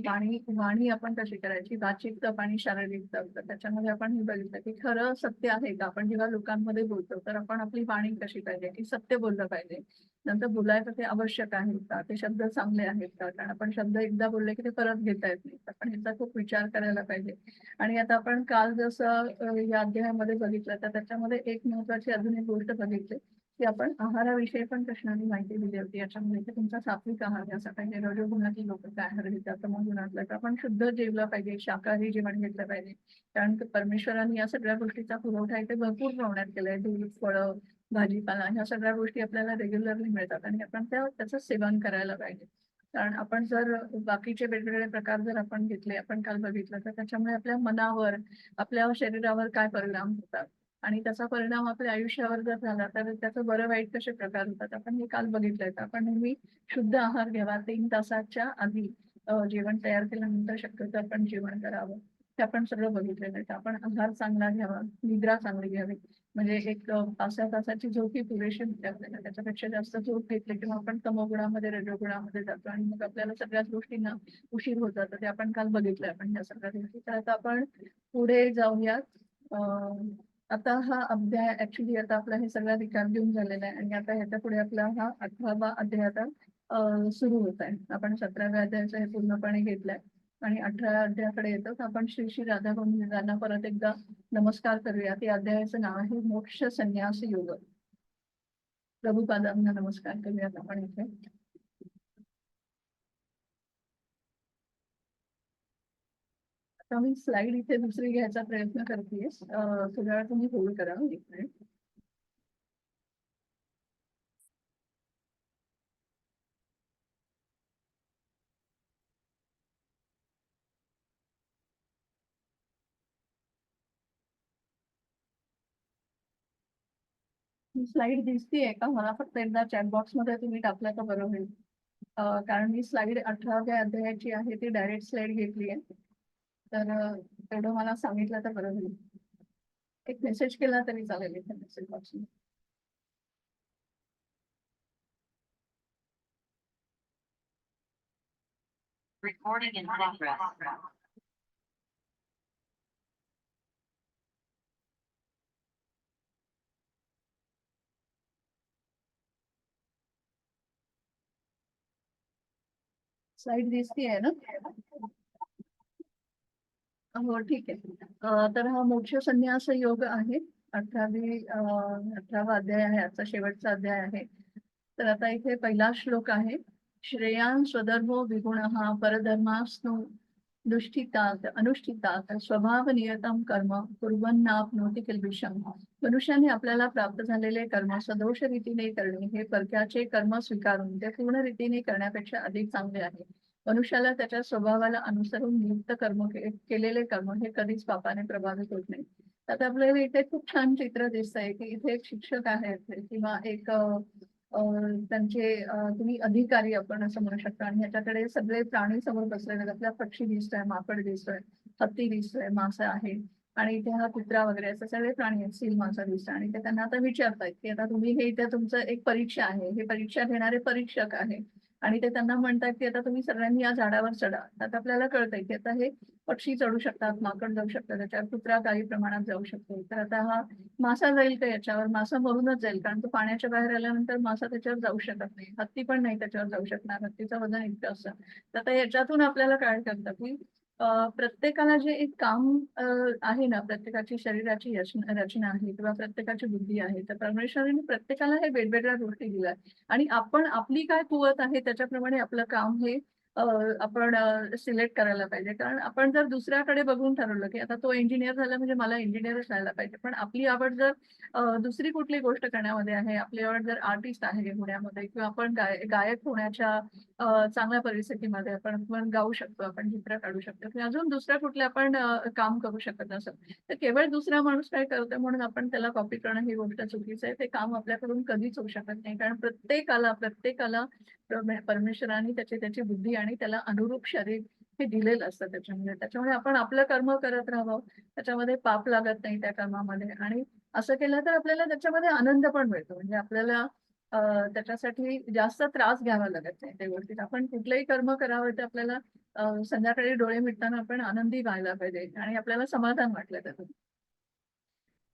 Speaker 1: वाणी आपण कशी करायची, वाचिक तप आणि शारीरिक तप. तर त्याच्यामध्ये आपण हे बघितलं की खरं सत्य आहे का, आपण जेव्हा लोकांमध्ये बोलतो तर आपण आपली वाणी कशी पाहिजे, की सत्य बोललं पाहिजे. नंतर बोलायचं ते आवश्यक आहे का, ते शब्द चांगले आहेत का, कारण आपण शब्द एकदा बोलले की ते परत घेता येत नाही. आपण ह्याचा खूप विचार करायला पाहिजे. आणि आता आपण काल जसं या अध्यायामध्ये बघितलं तर त्याच्यामध्ये एक महत्वाची अजून एक गोष्ट बघितली की आपण आहाराविषयी पण कृष्णाने माहिती दिली होती. याच्यामध्ये की तुमचा सात्विक आहार घ्यायचा पाहिजे, रजोगुणाची लोक काय आहार घेतात, तमोगुणातलं तर आपण शुद्ध जेवलं पाहिजे, शाकाहारी जेवण घेतलं पाहिजे. कारण परमेश्वरांनी या सगळ्या गोष्टीचा पुरवठा इथे भरपूर प्रमाणात केलाय. दूध, फळं, भाजीपाला ह्या सगळ्या गोष्टी आपल्याला रेग्युलरली मिळतात आणि आपण त्याचं सेवन करायला पाहिजे. कारण आपण जर बाकीचे वेगवेगळे प्रकार जर आपण घेतले, आपण काल बघितलं, तर त्याच्यामुळे आपल्या मनावर, आपल्या शरीरावर काय परिणाम होतात आणि त्याचा परिणाम आपल्या आयुष्यावर जर झाला तर त्याचं बरं वाईट कसे प्रकार होतात आपण हे काल बघितलंय. आपण नेहमी शुद्ध आहार घ्यावा, 3 तासाच्या आधी जेवण तयार केल्यानंतर शक्यतो आपण जेवण करावं, ते आपण सगळं बघितलेलं आहे. आपण आहार चांगला घ्यावा, निद्रा चांगली घ्यावी, म्हणजे एक 5-6 तासाची झोप ही पुरेशी होते आपल्याला. त्याच्यापेक्षा जास्त झोप घेतली किंवा आपण तमोगुणामध्ये, रजोगुणामध्ये जातो आणि मग आपल्याला सगळ्याच गोष्टींना उशीर होत जातो. ते आपण काल बघितलंय आपण ह्या सगळ्या गोष्टी. तर आता आपण पुढे जाऊयात. आता हा अध्याय ऍक्च्युली आता आपला हे सगळा रिकाम घेऊन झालेला आहे आणि आता ह्याच्या पुढे आपला हा 18वा अध्याय आता सुरू होत आहे. आपण 17व्या अध्यायाचा हे पूर्णपणे घेतलाय आणि 18व्या अध्यायाकडे येतो. तर आपण श्री श्री राधा गोविंदांना परत एकदा नमस्कार करूया. या अध्यायाचं नाव आहे मोक्ष संन्यास योग. प्रभुपादांना नमस्कार करूयात आपण इथे. आता मी स्लाइड इथे दुसरी घ्यायचा प्रयत्न करतेय. थोड्या वेळ तुम्ही होल्ड करा एक मिनिट. स्लाइड दिसतीये का? मला फक्त एकदा चॅटबॉक्स मध्ये तुम्ही टाकलं तर बरं होईल. कारण मी स्लाइड 18व्या अध्यायाची आहे ती डायरेक्ट स्लाइड घेतली आहे. तर तेवढं मला सांगितलं तर बरं होईल. एक मेसेज केला तरी चालेल इथे मेसेज बॉक्स मध्ये.
Speaker 2: Recording in progress.
Speaker 1: स्लाइड दिसतीये ना? हो, ठीक आहे. तर हा मोक्ष संन्यास योग आहे. 18वा अध्याय आहे, आजचा शेवटचा अध्याय आहे. तर आता इथे पहिला श्लोक आहे. श्रेयान् स्वधर्मो विगुणः परधर्मास्नु दुष्टितात् अनुष्ठितात् स्वभावनियतं कर्म कुर्वन्नाप्नोति किल्बिषम्. मनुष्याने आपल्याला प्राप्त झालेले कर्म सदोष रीतीने करणे हे परक्याचे कर्म स्वीकारून ते पूर्ण रीतीने करण्यापेक्षा अधिक चांगले आहे. मनुष्याला त्याच्या स्वभावाला अनुसरून नियुक्त केलेले कर्म हे कधीच पापाने प्रभावित होत नाही. आता आपल्याला इथे खूप छान चित्र दिसतंय की इथे एक शिक्षक आहेत किंवा एक त्यांचे तुम्ही अधिकारी आपण असं म्हणू शकता आणि ह्याच्याकडे सगळे प्राणी समोर बसलेले आहेत. आपल्याला पक्षी दिसतोय, माकड दिसतोय, हत्ती दिसतोय, मासा आहे आणि इथे हा कुत्रा वगैरे असे सगळे प्राणी आहेत, सील मासा दिसतोय आणि ते त्यांना आता विचारतायत की आता तुम्ही हे इथे तुमचं एक परीक्षा आहे, हे परीक्षा घेणारे परीक्षक आहे आणि ते त्यांना म्हणतात की आता तुम्ही सगळ्यांनी या झाडावर चढा. आता आपल्याला कळतंय की आता हे पक्षी चढू शकतात, माकड जाऊ शकतात, त्याच्यावर कुत्रा काही प्रमाणात जाऊ शकतो. तर आता हा मासा जाईल का याच्यावर? मासा मरूनच जाईल, कारण तो पाण्याच्या बाहेर आल्यानंतर मासा त्याच्यावर जाऊ शकत नाही. हत्ती पण नाही त्याच्यावर जाऊ शकणार, हत्तीचं वजन इतकं असतं. तर आता याच्यातून आपल्याला काय कळतं की प्रत्येकाला जे एक काम आहे ना, प्रत्येकाची शरीराची रचना आहे किंवा प्रत्येकाची बुद्धी आहे, तर परमेश्वराने प्रत्येकाला हे वेगवेगळ्या गोष्टी दिल्या आणि आपण आपली काय कुवत आहे त्याच्याप्रमाणे आपलं काम हे आपण सिलेक्ट करायला पाहिजे. कारण आपण जर दुसऱ्याकडे बघून ठरवलं की आता तो इंजिनियर झाला म्हणजे मला इंजिनियरच व्हायला पाहिजे, पण आपली आवड जर दुसरी कुठली गोष्ट करण्यामध्ये आहे, आपली आवड जर आर्टिस्ट आहे होण्यामध्ये किंवा आपण गायक होण्याच्या चांगल्या परिस्थितीमध्ये आपण गाऊ शकतो, आपण चित्र काढू शकतो किंवा अजून दुसऱ्या कुठल्या आपण काम करू शकत नसतो, तर केवळ दुसरा माणूस काय करतोय म्हणून आपण त्याला कॉपी करणं ही गोष्ट चुकीचं आहे. ते काम आपल्याकडून कधीच होऊ शकत नाही, कारण प्रत्येकाला परमेश्वराने त्याची बुद्धी आणि त्याला अनुरूप शरीर हे दिलेलं असतं त्याच्यामुळे आपण आपलं कर्म करत राहावं. त्याच्यामध्ये पाप लागत नाही त्या कर्मामध्ये आणि असं केलं तर आपल्याला त्याच्यामध्ये आनंद पण मिळतो. म्हणजे आपल्याला त्याच्यासाठी जास्त त्रास घ्यावा लागत नाही त्या गोष्टीत. आपण कुठलंही कर्म करावं तर आपल्याला संध्याकाळी डोळे मिटताना आपण आनंदी व्हायला पाहिजे आणि आपल्याला समाधान वाटलं त्यातून.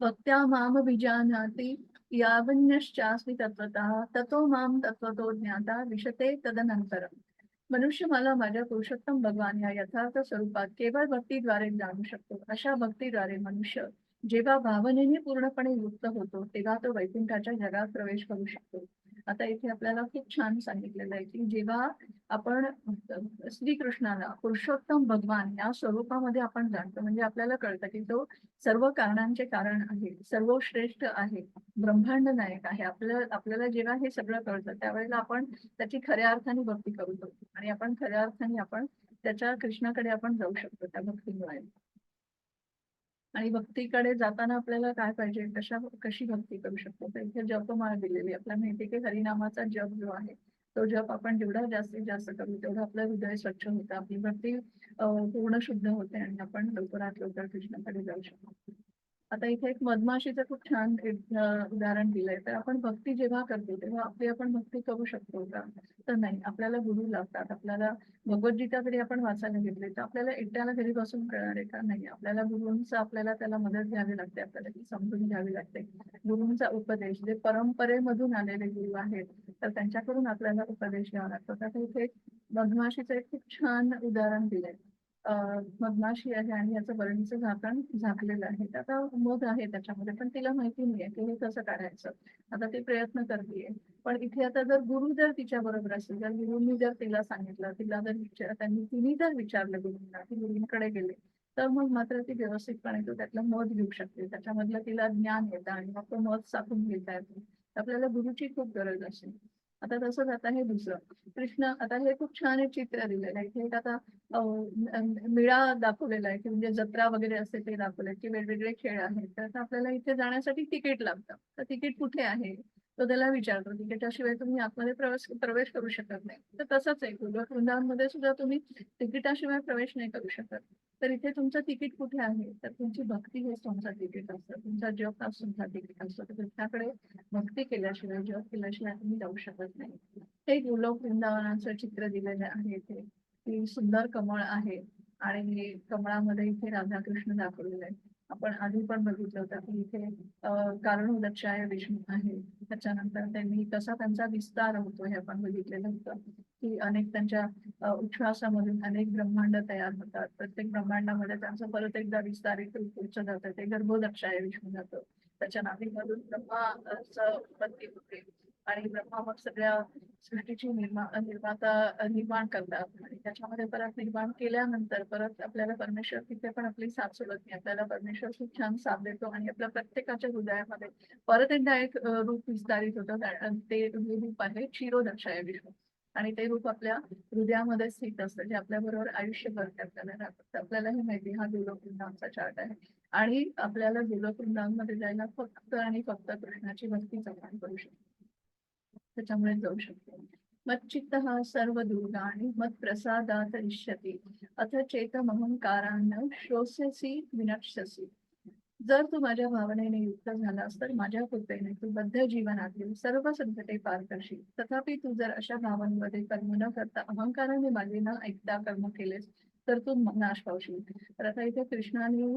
Speaker 1: भक्त्या मामभिजानाति यावन्यश्चास्मि तत्त्वतः ततो माम तत्त्वतो ज्ञाता विशते तदनंतरम्. मनुष्य मला माझ्या पुरुषोत्तम भगवान या यथार्थ स्वरूपात केवळ भक्तीद्वारे जाणू शकतो. अशा भक्तीद्वारे मनुष्य जेव्हा भावनेने पूर्णपणे युक्त होतो तेव्हा तो वैकुंठाच्या जगात प्रवेश करू शकतो. आता इथे आपल्याला खूप छान सांगितलेलं आहे की जेव्हा आपण श्रीकृष्णाला पुरुषोत्तम भगवान या स्वरूपामध्ये आपण जाणतो म्हणजे आपल्याला कळतं की तो सर्व कारणांचे कारण आहे, सर्वश्रेष्ठ आहे, ब्रह्मांड नायक आहे. आपल्याला जेव्हा हे सगळं कळतं त्यावेळेला आपण त्याची खऱ्या अर्थाने भक्ती करू आणि आपण खऱ्या अर्थाने आपण त्याच्या कृष्णाकडे आपण जाऊ शकतो त्या भक्तीमुळे. आणि भक्तीकडे जाताना आपल्याला काय पाहिजे, कशी भक्ती करू शकतो, तर इथे जपमाळ दिलेली आहे. आपल्याला माहिती की हरिनामाचा जप जो आहे तो जप आपण जेवढा जास्तीत जास्त करू तेवढं आपलं हृदय स्वच्छ होतं, आपली भक्ती पूर्ण शुद्ध होते आणि आपण लवकरात लवकर कृष्णाकडे जाऊ शकतो. आता इथे एक मधमाशीचं खूप छान एक उदाहरण दिलंय. तर आपण भक्ती जेव्हा करतो तेव्हा आपली आपण भक्ती करू शकतो का? तर नाही. आपल्याला गुरु लागतात. आपल्याला भगवद्गीता जरी आपण वाचायला घेतली तर आपल्याला एकट्याला घरी बसून कळणार आहे का? नाही. आपल्याला गुरूंचा आपल्याला त्याला मदत घ्यावी लागते, आपल्याला ती समजून घ्यावी लागते. गुरूंचा उपदेश जे परंपरेमधून आलेले गुरु आहेत तर त्यांच्याकडून आपल्याला उपदेश घ्यावा लागतो. तर इथे मधमाशीचं एक खूप छान उदाहरण दिलंय. मधमाशी आहे आणि याचं बरणीचं झाकण झाकलेलं आहे. तर आता मध आहे त्याच्यामध्ये पण तिला माहिती नाहीये की हे कसं काढायचं. आता ती प्रयत्न करतेय. पण इथे आता जर गुरु जर तिच्या बरोबर असेल, जर गुरुंनी जर तिला सांगितलं, तिला जर तिने जर विचारलं गुरुंना, ती गुरुंकडे गेले, तर मग मात्र ती व्यवस्थितपणे तो त्यातलं मध घेऊ शकते. त्याच्यामधलं तिला ज्ञान येतं आणि मग तो मध साठून घेता येतो. आपल्याला गुरुची खूप गरज असते. आता तसंच आता हे दुसरं कृष्ण, आता हे खूप छान एक चित्र दिलेलं आहे. इथे एक आता मेळा दाखवलेला आहे की म्हणजे जत्रा वगैरे असते ते दाखवलंय की वेगवेगळे खेळ आहेत. तर आता आपल्याला इथे जाण्यासाठी तिकीट लागतं. तर तिकीट कुठे आहे? तो त्याला विचारतो. तिकिटाशिवाय तुम्ही आतमध्ये प्रवेश करू शकत नाही. तर तसंच आहे गोलोक वृंदावनमध्ये सुद्धा तुम्ही तिकिटाशिवाय प्रवेश नाही करू शकत. तर इथे तुमचं तिकीट कुठे आहे? तर तुमची भक्ती हेच तुमचं तिकीट असतं. तुमचा जप हाच तुमचा तिकीट असतो. तर तुमच्याकडे भक्ती केल्याशिवाय, जप केल्याशिवाय तुम्ही जाऊ शकत नाही. हे गोलोक वृंदावनाचं चित्र दिलेलं आहे इथे. की सुंदर कमळ आहे आणि कमळामध्ये इथे राधाकृष्ण दाखवलेले आहे. आपण आधी पण बघितलं होतं की इथे कारणोदक्षाय विष्णू आहे. त्याच्यानंतर त्यांनी कसा त्यांचा विस्तार होतो हे आपण बघितलेलं होतं की अनेक त्यांच्या उच्छ्वासामधून अनेक ब्रह्मांड तयार होतात. प्रत्येक ब्रह्मांडामध्ये त्यांचं परत एकदा विस्तारित रूप पुढचं जातं, ते गर्भोदक्षाय विष्णू जातं. त्याच्या नाभीमधून ब्रह्माचं उत्पत्ती होते आणि ब्रह्मा मग सगळ्या सृष्टीची निर्माण करतात आणि त्याच्यामध्ये परत निर्माण केल्यानंतर परत आपल्याला परमेश्वर तिथे पण आपली साथ सोडत नाही. आपल्याला परमेश्वर खूप छान साथ देतो आणि आपल्या प्रत्येकाच्या हृदयामध्ये परत एकदा एक रूप विस्तारित होतं. ते रूप आहे क्षीरोदक्षाय विष्णू आणि ते रूप आपल्या हृदयामध्ये स्थित असतं, जे आपल्या बरोबर आयुष्यभर आपल्याला राहतं. आपल्यालाही माहिती हा गोलोकवृंदांचा चार्ट आहे आणि आपल्याला गोलोकवृंदांमध्ये जायला फक्त आणि फक्त कृष्णाची भक्तीच आपण करू शकतो, त्याच्यामुळे जाऊ शकतो. मच्चित्त सर्व दुर्गाणी मत प्रसादात इष्यती अथ चेतमहंकारान्न श्रोस्यसी विनक्ष्यसी. जर तू माझ्या भावनेने युक्त झालास तर माझ्या कृपेने तू बद्ध जीवनातील सर्व संकटे पार करशील. तथापि तू जर अशा भावांमध्ये कर्म न करता अहंकाराने माझे न ऐकता कर्म केलेस तर तू नाश पावशील. तर आता इथे कृष्णाने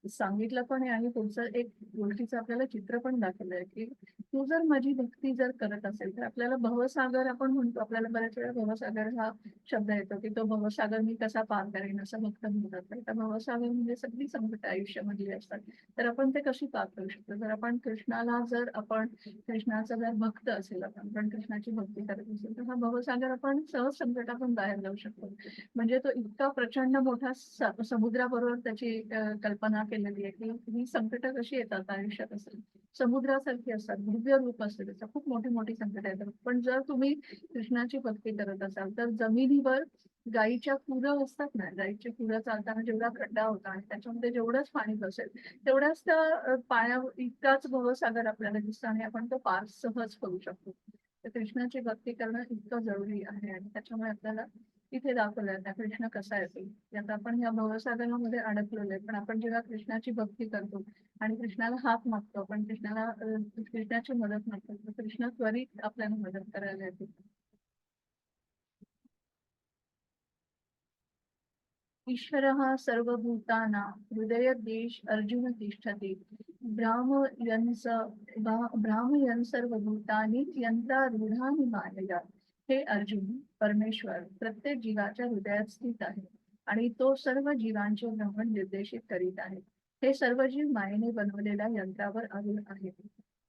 Speaker 1: सांगितलं पण आहे आणि पुढचं एक गोष्टीचं आपल्याला चित्र पण दाखवलंय की तू जर माझी भक्ती जर करत असेल तर आपल्याला भवसागर आपण म्हणतो, आपल्याला बऱ्याच वेळा भवसागर हा शब्द येतो की तो भवसागर मी कसा पार करेन असं भक्त म्हणतात. तर भवसागर म्हणजे सगळी संकट आयुष्यामधली असतात, तर आपण ते कशी पार करू शकतो. जर आपण कृष्णाला जर आपण कृष्णाचा जर भक्त असेल, आपण कृष्णाची भक्ती करत असेल तर हा भवसागर आपण सहज संकटातून बाहेर जाऊ शकतो. म्हणजे तो इतका प्रचंड मोठा समुद्राबरोबर त्याची कल्पना केलेली आहे की ही संकट कशी येतात आयुष्यात असेल, समुद्रासारखी असतात, भव्य रूप असते त्याचं, खूप मोठी मोठी संकट येतात. पण जर तुम्ही कृष्णाची भक्ती करत असाल तर जमिनीवर गाईच्या खुरं असतात ना, गाईच्या खुरं चालताना जेवढा खड्डा होता आणि त्याच्यामध्ये जेवढंच पाणी बसेल तेवढाच त्या पाण्या इतकाच भवसागर आपल्याला दिसतं आणि आपण तो पार सहज करू शकतो. तर कृष्णाची भक्ती करणं इतकं जरुरी आहे आणि त्याच्यामुळे आपल्याला इथे दाखवलं आहे कृष्ण कसा येतो. आता आपण ह्या भवसागरामध्ये अडकलेलो आहे, पण आपण जेव्हा कृष्णाची भक्ती करतो आणि कृष्णाला हात मागतो, आपण कृष्णाला कृष्णाची मदत मागतो, तर कृष्ण त्वरित आपल्याला मदत करायला येतो. ईश्वरः सर्वभूतानां हृदयदेश अर्जुन तिष्ठति ब्राह्मयन्स ब्राह्मयन् सर्वभूतानि यंत्रारूढानि मायया. हे अर्जुन, परमेश्वर प्रत्येक जीवाच्या हृदयात स्थित आहे आणि तो सर्व जीवांचे भ्रमण निर्देशित करीत आहे. हे सर्व जीव मायेने बनवलेल्या यंत्रावर आरूढ आहेत.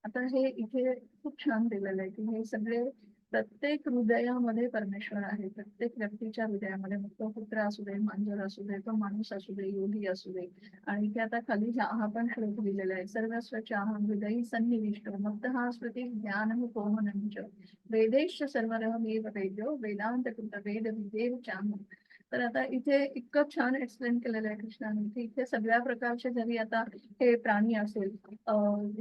Speaker 1: आता हे इथे खूप छान दिलेलं आहे की हे सगळे प्रत्येक हृदयामध्ये परमेश्वर आहे. प्रत्येक व्यक्तीच्या हृदयामध्ये, मग तो कुत्रा असू दे, मांजर असू दे, तो माणूस असू दे, योगी असू दे. आणि ते आता खाली हा पण श्लोक दिलेला आहे. सर्वस्वचाहं हृदयी सन्निविष्टो मत्तः स्मृती ज्ञानं पोहनं च वेदैश्च सर्वरहमेव वेद्यो वेदांत कृत वेद विदेव चाहं. तर आता इथे इतकं छान एक्सप्लेन केलेलं आहे कृष्णाने की इथे सगळ्या प्रकारचे, जरी आता हे प्राणी असेल,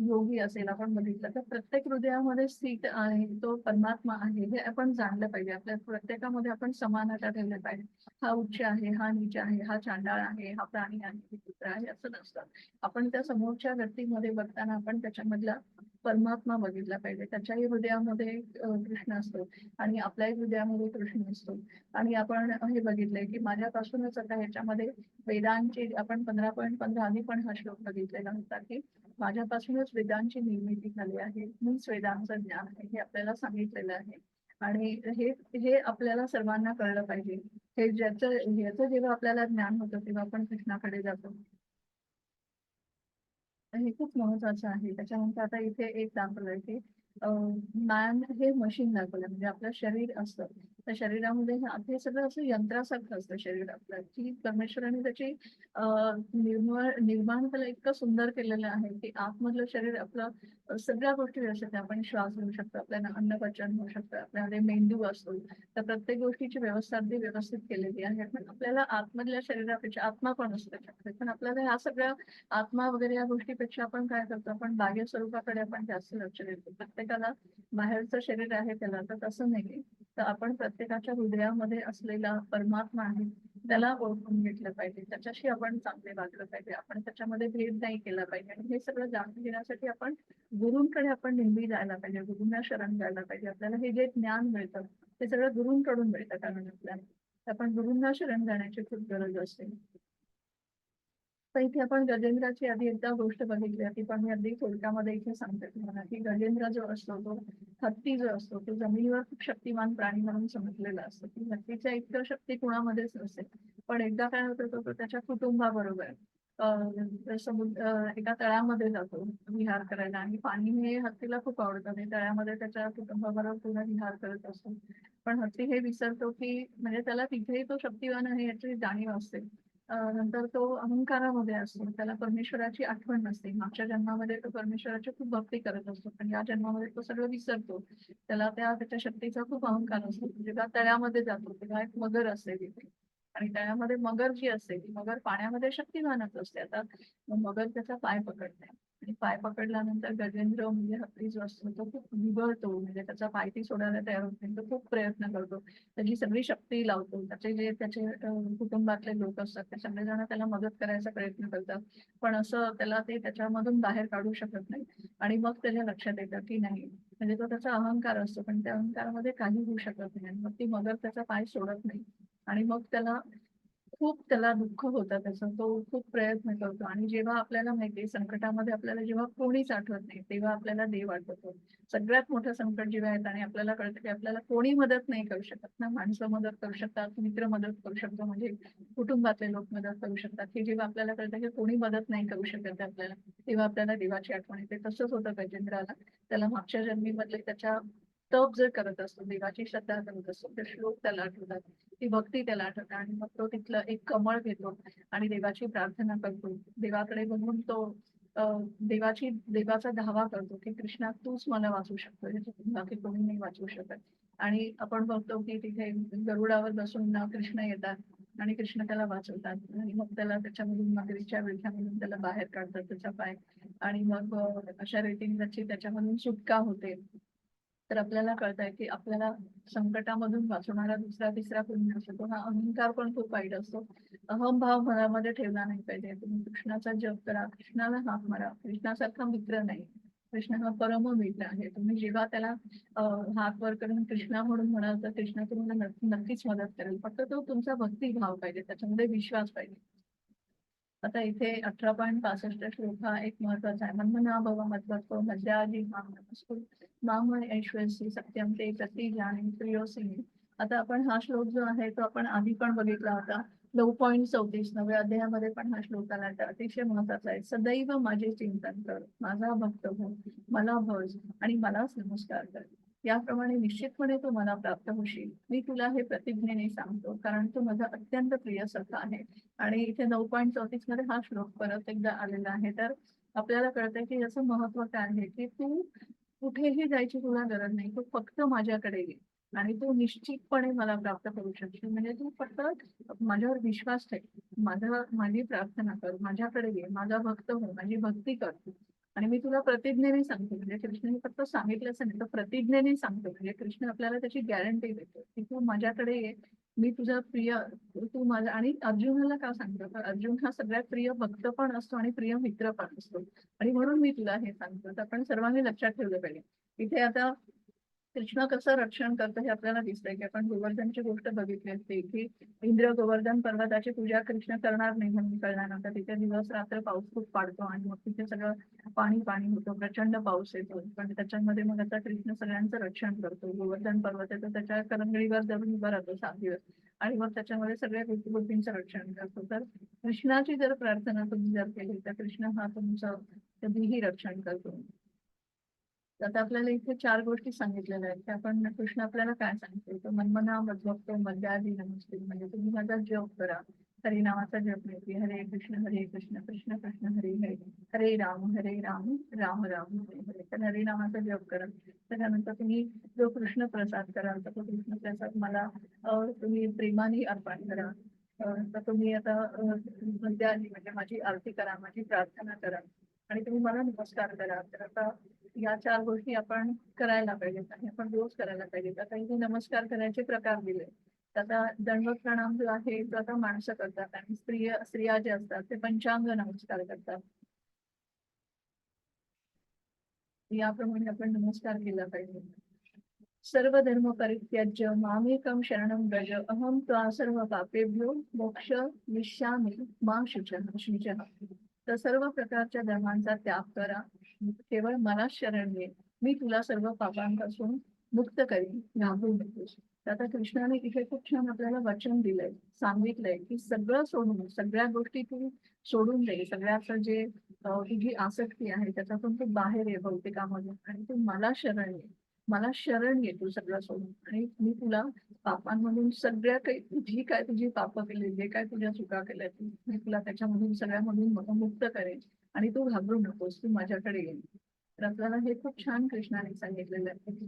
Speaker 1: योगी असेल, आपण बघितलं तर प्रत्येक हृदयामध्ये स्थित आहे तो परमात्मा आहे हे आपण जाणलं पाहिजे. आपल्या प्रत्येकामध्ये आपण समानता ठेवल्या पाहिजे. हा उच्च आहे, हा नीच आहे, हा चांडाळ आहे, हा प्राणी आहे, हे पुत्र आहे, असं नसतं. आपण त्या समोरच्या व्यक्तीमध्ये बघताना आपण त्याच्यामधला परमात्मा बघितला पाहिजे. त्याच्याही हृदयामध्ये कृष्ण असतो आणि आपल्याही हृदयामध्ये कृष्ण असतो. आणि आपण हे बघितलंय की माझ्यापासूनच आता ह्याच्यामध्ये वेदांची, आपण 15.15 आधी पण हा श्लोक बघितलेला होता की माझ्यापासूनच वेदांची निर्मिती झाली आहे, मीच वेदांचं ज्ञान आहे हे आपल्याला सांगितलेलं आहे. आणि हे हे आपल्याला सर्वांना कळलं पाहिजे. हे ह्याचं जेव्हा आपल्याला ज्ञान होतं तेव्हा आपण कृष्णाकडे जातो. हे खूप महत्वाचं आहे. त्याच्यानंतर आता इथे एक दाखवलंय की मॅन हे मशीन दाखवलं, म्हणजे आपलं शरीर असतं त्या शरीरामध्ये हे सगळं असं यंत्रासारखं असतं शरीर आपलं, की परमेश्वराने त्याची निर्माण त्याला इतकं सुंदर केलेलं आहे की आतमधलं शरीर आपलं सगळ्या गोष्टी व्यवस्थित आहे. आपण श्वास घेऊ शकतो, आपल्याला अन्न पचन होऊ शकतं, आपल्यामध्ये मेंदू असतो, तर प्रत्येक गोष्टीची व्यवस्था अगदी व्यवस्थित केलेली आहे. पण आपल्याला आतमधल्या शरीरापेक्षा आत्मा पण असू शकते, पण आपल्याला ह्या सगळ्या आत्मा वगैरे या गोष्टीपेक्षा आपण काय करतो, आपण बाह्य स्वरूपाकडे आपण जास्त लक्ष देतो. प्रत्येकाला बाहेरचं शरीर आहे त्याला, तर तसं नाही. तर आपण प्रत्येकाच्या हृदयामध्ये असलेला परमात्मा आहे त्याला ओळखून घेतलं पाहिजे, त्याच्याशी आपण चांगले वागलं पाहिजे, आपण त्याच्यामध्ये भेद नाही केला पाहिजे. आणि हे सगळं जाणून घेण्यासाठी आपण गुरूंकडे आपण नेहमी जायला पाहिजे, गुरूंना शरण जायला पाहिजे. आपल्याला हे जे ज्ञान मिळतं ते सगळं गुरूंकडून मिळतं, कारण आपल्याला आपण गुरूंना शरण जाण्याची खूप गरज असते. तर इथे आपण गजेंद्राची आधी एकदा गोष्ट बघितली होती, पण मी अगदी थोडक्यामध्ये इथे सांगते तुम्हाला की गजेंद्र जो असतो तो हत्ती जो असतो तो जमिनीवर खूप शक्तिमान प्राणी म्हणून समजलेला असतो की हत्तीच्या इतकं शक्ती कुणामध्येच नसते. पण एकदा काय होतं तो त्याच्या कुटुंबाबरोबर एका तळ्यामध्ये जातो विहार करायला, आणि पाणी हे हत्तीला खूप आवडतं आणि तळ्यामध्ये त्याच्या कुटुंबाबरोबर पूर्ण विहार करत असतो. पण हत्ती हे विसरतो की म्हणजे त्याला तिथेही तो शक्तिवान आहे याची जाणीव असते. नंतर तो अहंकारामध्ये असतो, त्याला परमेश्वराची आठवण नसते. मागच्या जन्मामध्ये तो परमेश्वराची खूप भक्ती करत असतो, पण या जन्मामध्ये तो सगळं विसरतो. त्याला त्याच्या शक्तीचा खूप अहंकार असतो. जेव्हा तळ्यामध्ये जातो तेव्हा एक मगर असते तिथे, आणि तळ्यामध्ये मगर जी असते ती मगर पाण्यामध्ये शक्तिमानच असते. आता मगर त्याचा पाय पकडते, आणि पाय पकडल्यानंतर गजेंद्र म्हणजे हत्ती जो असतो तो खूप बिघडतो, म्हणजे त्याचा पाय ती सोडायला तयार होत नाही. तो खूप प्रयत्न करतो, त्याची सगळी शक्ती लावतो. त्याचे कुटुंबातले लोक असतात ते सगळेजण त्याला मदत करायचा प्रयत्न करतात, पण असं त्याला ते त्याच्यामधून बाहेर काढू शकत नाही. आणि मग त्याच्या लक्षात येतं की नाही, म्हणजे तो त्याचा अहंकार असतो पण त्या अहंकारामध्ये काही होऊ शकत नाही. आणि मग ती मगर त्याचा पाय सोडत नाही, आणि मग त्याला दुःख होतं त्याचं. तो खूप प्रयत्न करतो, आणि जेव्हा आपल्याला माहितीये संकटामध्ये आपल्याला जेव्हा कोणीच आठवत नाही तेव्हा आपल्याला देव आठवतो. सगळ्यात मोठं संकट जेव्हा येतं आणि आपल्याला कळतं की आपल्याला कोणी मदत नाही करू शकत ना, माणसं मदत करू शकतात, मित्र मदत करू शकतो, म्हणजे कुटुंबातले लोक मदत करू शकतात, हे जेव्हा आपल्याला कळतं की कोणी मदत नाही करू शकत आपल्याला, तेव्हा आपल्याला देवाची आठवण येते. तसंच होतं गजेंद्राला. त्याला मागच्या जन्मीमधले त्याच्या तप जे करत असतो, देवाची श्रद्धा करत असतो, ते श्लोक त्याला आठवतात, ती भक्ती त्याला आठवते. आणि मग तो तिथलं एक कमळ घेतो आणि देवाची प्रार्थना करतो. देवाकडे बघून तो देवाचा धावा करतो की कृष्णा तूच मला वाचू शकतो, बाकी कोणी नाही वाचू शकत. आणि आपण बघतो की तिथे गरुडावर बसून कृष्ण येतात आणि कृष्ण त्याला वाचवतात, आणि मग त्याला त्याच्यामधून मगरीच्या विळख्यामधून त्याला बाहेर काढतात त्याचा पाय, आणि मग अशा रीतीने त्याच्यामधून सुटका होते. तर आपल्याला कळतंय की आपल्याला संकटामधून वाचवणारा दुसरा तिसरा कोणी नसतो. हा अहंकार पण खूप वाईट असतो. अहंभाव मनामध्ये ठेवला नाही पाहिजे. तुम्ही कृष्णाचा जप करा, कृष्णाला हाक मारा. कृष्णासारखा मित्र नाही, कृष्ण हा परम मित्र आहे. तुम्ही जेव्हा त्याला हाक वर करून कृष्णा म्हणून म्हणाल तर कृष्ण तुम्हाला नक्कीच मदत करेल. फक्त तो तुमचा भक्तिभाव पाहिजे, त्याच्यामध्ये विश्वास पाहिजे. आता इथे 18.65 श्लोक हा एक महत्वाचा आहे. मन्मना भव मद्भक्तो मद्याजी माम नमस्कुर माम ऐश्वर्यसी सत्यम ते प्रति जाणे प्रियोसी. आता आपण हा श्लोक जो आहे तो आपण आधी पण बघितला होता. 9.34 नव्या अध्यायामध्ये पण हा श्लोक आला. तर अतिशय महत्वाचा आहे. सदैव माझे चिंतन कर, माझा भक्त हो, मला भज आणि मलाच नमस्कार कर. याप्रमाणे निश्चितपणे तू मला प्राप्त होशील. मी तुला हे प्रतिज्ञेने सांगतो, कारण तू माझा अत्यंत प्रिय सखा आहे. आणि इथे 9.34 मध्ये हा श्लोक परत एकदा आलेला आहे. तर आपल्याला कळतंय की याचं महत्व काय आहे, की तू कुठेही जायची तुला गरज नाही, तू फक्त माझ्याकडे ये आणि तू निश्चितपणे मला प्राप्त करू शकशील. म्हणजे तू फक्त माझ्यावर विश्वास ठेव, माझी प्रार्थना कर, माझ्याकडे ये, माझा भक्त हो, माझी भक्ती कर. आणि मी तुला प्रतिज्ञेने सांगतो, म्हणजे कृष्णाने फक्त सांगितलं असं नाही तर प्रतिज्ञेने सांगतो. म्हणजे कृष्ण आपल्याला त्याची गॅरंटी देतो की तू माझ्याकडे ये, मी तुझा प्रिय, तू माझा. आणि अर्जुनाला का सांगतो, तर अर्जुन हा सगळ्यात प्रिय भक्त पण असतो आणि प्रिय मित्र पण असतो, आणि म्हणून मी तुला हे सांगतो. तर आपण सर्वांनी लक्षात ठेवलं पाहिजे. इथे आता कृष्ण कसं रक्षण करतो हे आपल्याला दिसतंय की आपण गोवर्धनची गोष्ट बघितली असते की इंद्र गोवर्धन पर्वताची पूजा कृष्ण करणार नाही म्हणून कळल्यानंतर तिथे दिवस रात्र पाऊस खूप पडतो, आणि मग तिथे सगळं पाणी पाणी होतं, प्रचंड पाऊस येतो. पण त्याच्यामध्ये मग आता कृष्ण सगळ्यांचं रक्षण करतो. गोवर्धन पर्वत येतो, त्याच्या करंगळीवर धरून उभा राहतो 7 दिवस, आणि मग त्याच्यामध्ये सगळ्या गोष्टींचं रक्षण करतो. तर कृष्णाची जर प्रार्थना तुम्ही जर केली तर कृष्ण हा तुमचं कधीही रक्षण करतो. आता आपल्याला इथे 4 गोष्टी सांगितलेल्या आहेत की आपण कृष्ण आपल्याला काय सांगतो, तर मन्मना मद्भक्तो मद्याजी नमस्ते. म्हणजे तुम्ही माझा जप करा, हरिनामाचा जप नाही, हरे कृष्ण कृष्ण कृष्ण हरे हरे, हरे राम राम राम हरे हरे. तर हरिनामाचा जप करा. त्याच्यानंतर तुम्ही जो कृष्ण प्रसाद कराल तर तो कृष्ण प्रसाद मला तुम्ही प्रेमाने अर्पण करा. तर तुम्ही आता मद्याजी म्हणजे माझी आरती करा, माझी प्रार्थना करा, आणि तुम्ही मला नमस्कार करा. तर आता या 4 गोष्टी आपण करायला पाहिजेत आणि आपण रोज करायला पाहिजेत. आता इथे नमस्कार करायचे प्रकार दिले. आता दंडवत प्रणाम जो आहे तो आता माणसं करतात, आणि स्त्रिया जे असतात ते पंचांग नमस्कार करतात. याप्रमाणे आपण नमस्कार केला पाहिजे. सर्वधर्म परित्यज्य मामेकं शरणं व्रज अहं त्वा सर्व पापेभ्यो मोक्ष विष्यामि मा शुचः. तर सर्व प्रकारच्या धर्मांचा त्याग करा, केवळ मला शरण घे, मी तुला सर्व पापांपासून मुक्त करीन, घाबरू नकोस. तर आता कृष्णाने इथे खूप छान आपल्याला वचन दिलंय, सांगितलंय की सगळं सोडून, सगळ्या गोष्टी तू सोडून दे, सगळ्याचं जे तुझी आसक्ती आहे त्याच्यातून तू बाहेर ये भौतिकामधून आणि तू मला शरण घे. मला शरण घे तू सगळं सोडून आणि मी तुला पापांमधून सगळ्या काही जी काय तुझी पापं केली, जे काय तुझ्या चुका केल्या मी तुला त्याच्यामधून सगळ्यामधून मुक्त करेन आणि तू घाबरू नकोस, तू माझ्याकडे ये. तर आपल्याला हे खूप छान कृष्णाने सांगितलेलं आहे.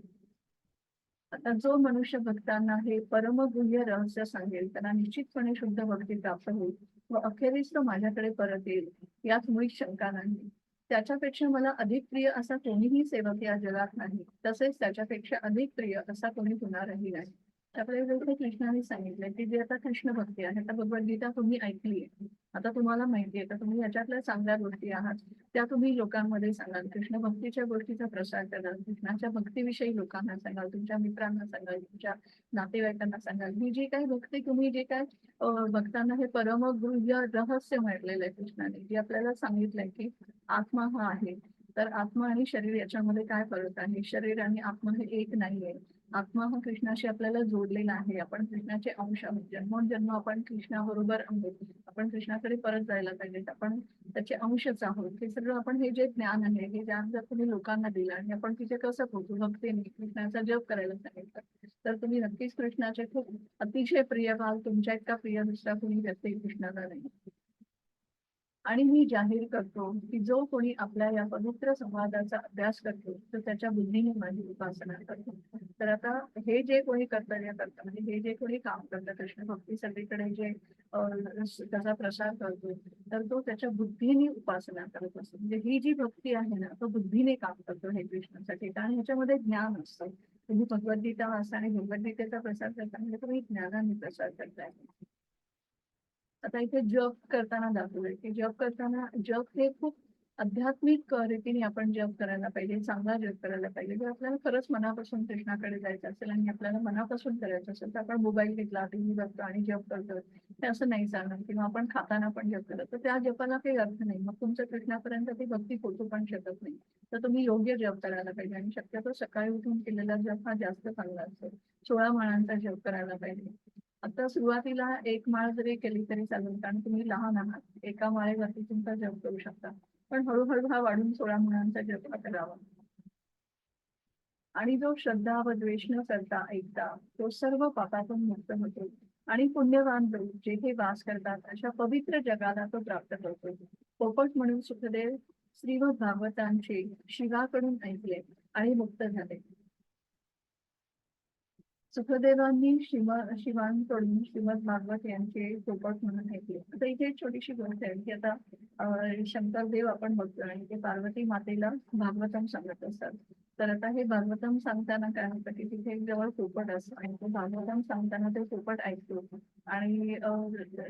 Speaker 1: आता जो मनुष्य भक्तांना हे परमगुह्य रहस्य सांगेल त्यांना निश्चितपणे शुद्ध भक्ती प्राप्त होईल व अखेरीस तो माझ्याकडे परत येईल, यात मुळीच शंका नाही. त्याच्यापेक्षा मला अधिक प्रिय असा कोणीही सेवक या जगात नाही, तसेच त्याच्यापेक्षा अधिक प्रिय असा कोणी होणारही नाही. आपल्याला जसं कृष्णाने सांगितलंय की जे आता कृष्ण भक्ती आहे, आता भगवद्गीता तुम्ही ऐकली आहे, आता तुम्हाला माहिती आहे तर तुम्ही याच्यातल्या चांगल्या गोष्टी आहात त्या तुम्ही लोकांमध्ये सांगाल, कृष्ण भक्तीच्या गोष्टीचा प्रसार कराल, कृष्णाच्या भक्तीविषयी लोकांना सांगाल, तुमच्या मित्रांना सांगाल, तुमच्या नातेवाईकांना सांगाल. ही जी काही भक्ती तुम्ही जे काय भक्तांना हे परमगुह्य रहस्य म्हटलेलं आहे कृष्णाने, जे आपल्याला सांगितलंय की आत्मा हा आहे. तर आत्मा आणि शरीर याच्यामध्ये काय फरक आहे, शरीर आणि आत्मा हे एक नाहीये. आत्मा हा कृष्णाशी आपल्याला जोडलेला आहे, आपण कृष्णाचे अंश आहोत, जन्मोजन्म आपण कृष्णाबरोबर आहोत, आपण कृष्णाकडे परत जायला पाहिजे, आपण त्याचे अंशच आहोत. हे सगळं आपण हे जे ज्ञान आहे हे ज्ञान जर तुम्ही लोकांना दिलं आणि आपण तिथे कसं पोहोचू, भक्तीने कृष्णाचा जप करायला सांगितलं तर तुम्ही नक्कीच कृष्णाचे खूप अतिशय प्रिय व्हाल. तुमच्या इतका प्रिय दुसरा कोणी व्यक्ती कृष्णाला नाही. आणि मी जाहीर करतो की जो कोणी आपल्या या पवित्र संवादाचा अभ्यास करतो तर त्याच्या बुद्धीने माझी उपासना करतो. तर आता हे जे कोणी कर्तव्य करतं म्हणजे हे जे कोणी काम करतं कृष्ण भक्ती सगळीकडे जे त्याचा प्रसार करतो तर तो त्याच्या बुद्धीने उपासना करत असतो. म्हणजे ही जी भक्ती आहे ना तो बुद्धीने काम करतो हे कृष्णासाठी, कारण ह्याच्यामध्ये ज्ञान असतं. तुम्ही भगवद्गीता वाचा आणि भगवद्गीतेचा प्रसार करता म्हणजे तुम्ही ज्ञानाने प्रसार करताय. आता इथे जप करताना दाखवलंय की जप करताना जप हे खूप आध्यात्मिक रीतीने आपण जप करायला पाहिजे, चांगला जप करायला पाहिजे. जर आपल्याला खरंच मनापासून कृष्णाकडे जायचं असेल आणि आपल्याला मनापासून करायचं असेल तर आपण मोबाईल घेतला, टीव्ही बघतो आणि जप करतो, ते असं नाही चालणार. किंवा आपण खाताना पण जप करतो तर त्या जपाला काही अर्थ नाही, मग तुमच्या कृष्णापर्यंत ती भक्ती पोहोचू पण शकत नाही. तर तुम्ही योग्य जप करायला पाहिजे आणि शक्यतो सकाळी उठून केलेला जप हा जास्त चांगला असतो. 16 माळांचा जप करायला पाहिजे. आता सुरुवातीला एक माळ जरी केली तरी चालेल, कारण तुम्ही लहान आहात, एका माळेवरती तुमचा जप करू शकता, पण हळूहळू हा वाढून 16 माळांचा जप करावा. आणि जो श्रद्धा व द्वेष न करता ऐकता तो सर्व पापातून मुक्त होतो आणि पुण्यवान लोक जेथे वास करतात अशा पवित्र जगाला तो प्राप्त करतो. पोपट म्हणून सुखदेव श्रीमद भागवतांचे शिवाकडून ऐकले आणि मुक्त झाले. सुखदेवांनी शिवांकडून श्रीमद भागवत यांचे पोपट म्हणून ऐकले. आता इथे एक छोटीशी गोष्ट आहे की आता शंकरदेव आपण बघतो आणि ते पार्वती मातेला भागवतम सांगत असतात. तर आता हे भागवतम सांगताना काय होतं की तिथे एक जवळ पोपट असतो आणि तो भागवतम सांगताना ते पोपट ऐकतो आणि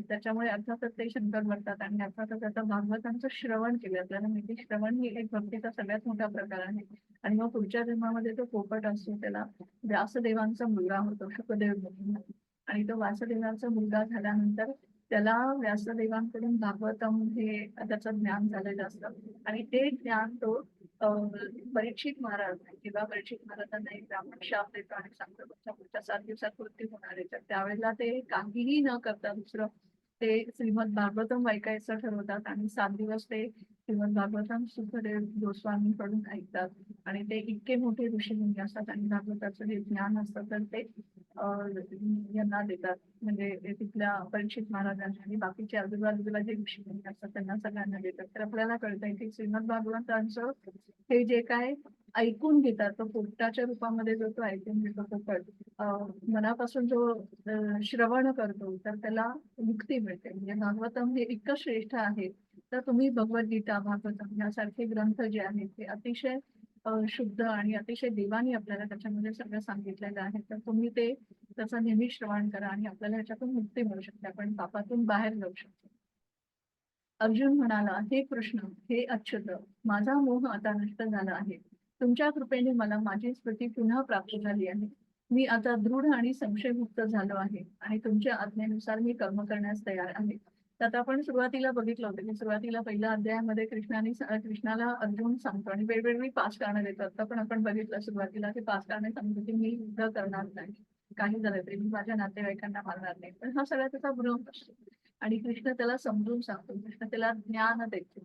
Speaker 1: त्याच्यामुळे अर्थातच ते शंकर म्हणतात आणि अर्थातच आता भागवतांचं श्रवण केलं. आपल्याला माहिती श्रवण ही एक भक्तीचा सगळ्यात मोठा प्रकार आहे आणि मग पुढच्या जन्मामध्ये तो पोपट असतो, त्याला व्यासदेवांचा मुलगा होतो शुकदेव म्हणून आणि तो व्यासदेवांचा मुलगा झाल्यानंतर त्याला व्यासदेवांकडून भागवतम हे त्याचं ज्ञान झालेलं असतं आणि ते ज्ञान तो परीक्षित महाराज किंवा परीक्षित महाराजांना एक ब्राह्मण शाप देतो आणि सांगतो तुमच्या पुढच्या 7 दिवसात मृत्यू होणार आहे. तर त्यावेळेला ते काहीही न करता दुसरं ते श्रीमद भागवतम ऐकायचं ठरवतात आणि 7 दिवस ते श्रीमद भागवतम सुखदेव गोस्वामींकडून ऐकतात आणि ते इतके मोठे ऋषीमुनी असतात आणि भागवताचं जे ज्ञान असतं तर ते यांना देतात, म्हणजे तिथल्या परीक्षित महाराजांना आणि बाकीचे आजूबाजूला जे ऋषीमुनी असतात त्यांना सगळ्यांना देतात. तर आपल्याला कळतंय की श्रीमद भागवतांचं हे जे काय ऐकून घेतात तो पोपटाच्या रूपामध्ये जो तो ऐकून घेतो पोपट मनापासून जो श्रवण करतो तर त्याला मुक्ती मिळते. म्हणजे भागवतम हे इतकं श्रेष्ठ आहे. तर तुम्ही भगवद्गीता, भागवतम यासारखे ग्रंथ जे आहेत ते अतिशय शुद्ध आणि अतिशय देवानी आपल्याला त्याच्यामध्ये सगळं सांगितलेलं आहे. तर तुम्ही ते त्याचं नेहमी श्रवण करा आणि आपल्याला ह्याच्यातून मुक्ती मिळू शकते, आपण पापातून बाहेर जाऊ शकतो. अर्जुन म्हणाला, हे कृष्ण, हे अच्युत, माझा मोह आता नष्ट झाला आहे. तुमच्या कृपेने मला माझी स्मृती पुन्हा प्राप्त झाली आहे. मी आता दृढ आणि संशयमुक्त झालो आहे आणि तुमच्या आज्ञेनुसार मी कर्म करण्यास तयार आहे. तर आता आपण सुरुवातीला बघितलं होतं की सुरुवातीला पहिल्या अध्यायामध्ये कृष्णाला अर्जुन सांगतो आणि वेगवेगळी 5 कारणं देतो. आता पण आपण बघितलं सुरुवातीला की 5 कारणे सांगतो की मी युद्ध करणार नाही. काही झालं तरी मी माझ्या नातेवाईकांना मारणार नाही. पण हा सगळा त्याचा भ्रम असतो. आणि कृष्ण त्याला समजून सांगतो. कृष्ण त्याला ज्ञान देतो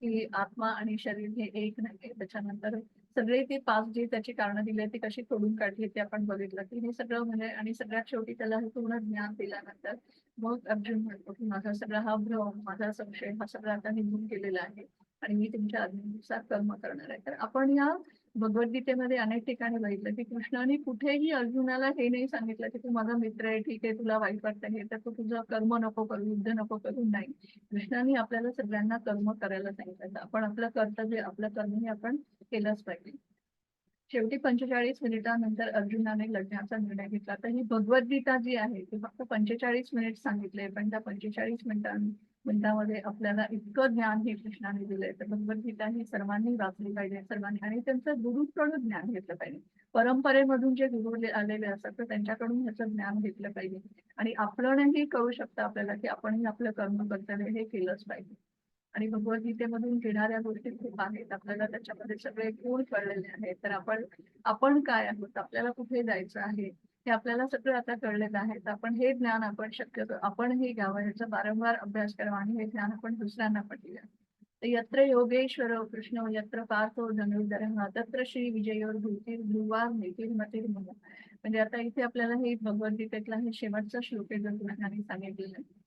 Speaker 1: की आत्मा आणि शरीर हे एक नाही. त्याच्यानंतर सगळे ते 5 जे त्याची कारणं दिली ती कशी तोडून काढली ते आपण बघितलं की हे सगळं म्हणजे आणि सगळ्यात शेवटी त्याला हे पूर्ण ज्ञान दिल्यानंतर मग अर्जुन म्हणतो की माझा सगळा हा भ्रम, माझा संशय हा सगळा आता निघून गेलेला आहे आणि मी तुमच्या आज्ञेनुसार कर्म करणार आहे. तर आपण या भगवद्गीतेमध्ये अनेक ठिकाणी बघितलं की कृष्णाने कुठेही अर्जुनाला हे नाही सांगितलं की तू माझा मित्र आहे, ठीक आहे, तुला वाईट वाटतं हे तर तू तुझं कर्म नको करू, युद्ध नको करू. नाही, कृष्णाने आपल्याला सगळ्यांना कर्म करायला सांगितलं. तर आपण आपलं कर्तव्य, आपलं कर्म हे आपण केलंच पाहिजे. शेवटी 45 मिनिटांनंतर अर्जुनाने लढण्याचा निर्णय घेतला. तर ही भगवद्गीता जी आहे ती फक्त 45 मिनिट सांगितले, पण त्या 45 मिनिटांमध्ये आपल्याला इतकं ज्ञान हे कृष्णाने दिलंय. तर भगवद्गीता ही सर्वांनी वाचली पाहिजे, सर्वांनी, आणि त्यांचं गुरुकडून ज्ञान घेतलं पाहिजे. परंपरेमधून जे गुरु आलेले असतात तर त्यांच्याकडून ह्याचं ज्ञान घेतलं पाहिजे. आणि आपणही करू शकतं आपल्याला की आपणही आपलं कर्म कर्तव्य हे केलंच पाहिजे. आणि भगवद्गीतेमधून घेणाऱ्या गोष्टी खूप आहेत. आपल्याला त्याच्यामध्ये सगळे गुण कळलेले आहेत. तर आपण आपण काय आहोत, आपल्याला कुठे जायचं आहे हे आपल्याला सगळं आता कळलेलं आहे. तर आपण हे ज्ञान आपण शक्यतो आपणही घ्यावं, ह्याचा वारंवार अभ्यास करावा आणि हे ज्ञान आपण दुसऱ्यांना पण द्या. तर यत्र योगेश्वर कृष्ण यत्र पार्थो धनुर्धरः तत्र श्री विजयोर भूतीर ध्रुवा मतिर्मम. म्हणजे आता इथे आपल्याला हे भगवद्गीतेतला हे शेवटचा श्लोक आहे जो कृष्णाने सांगितलेला आहे.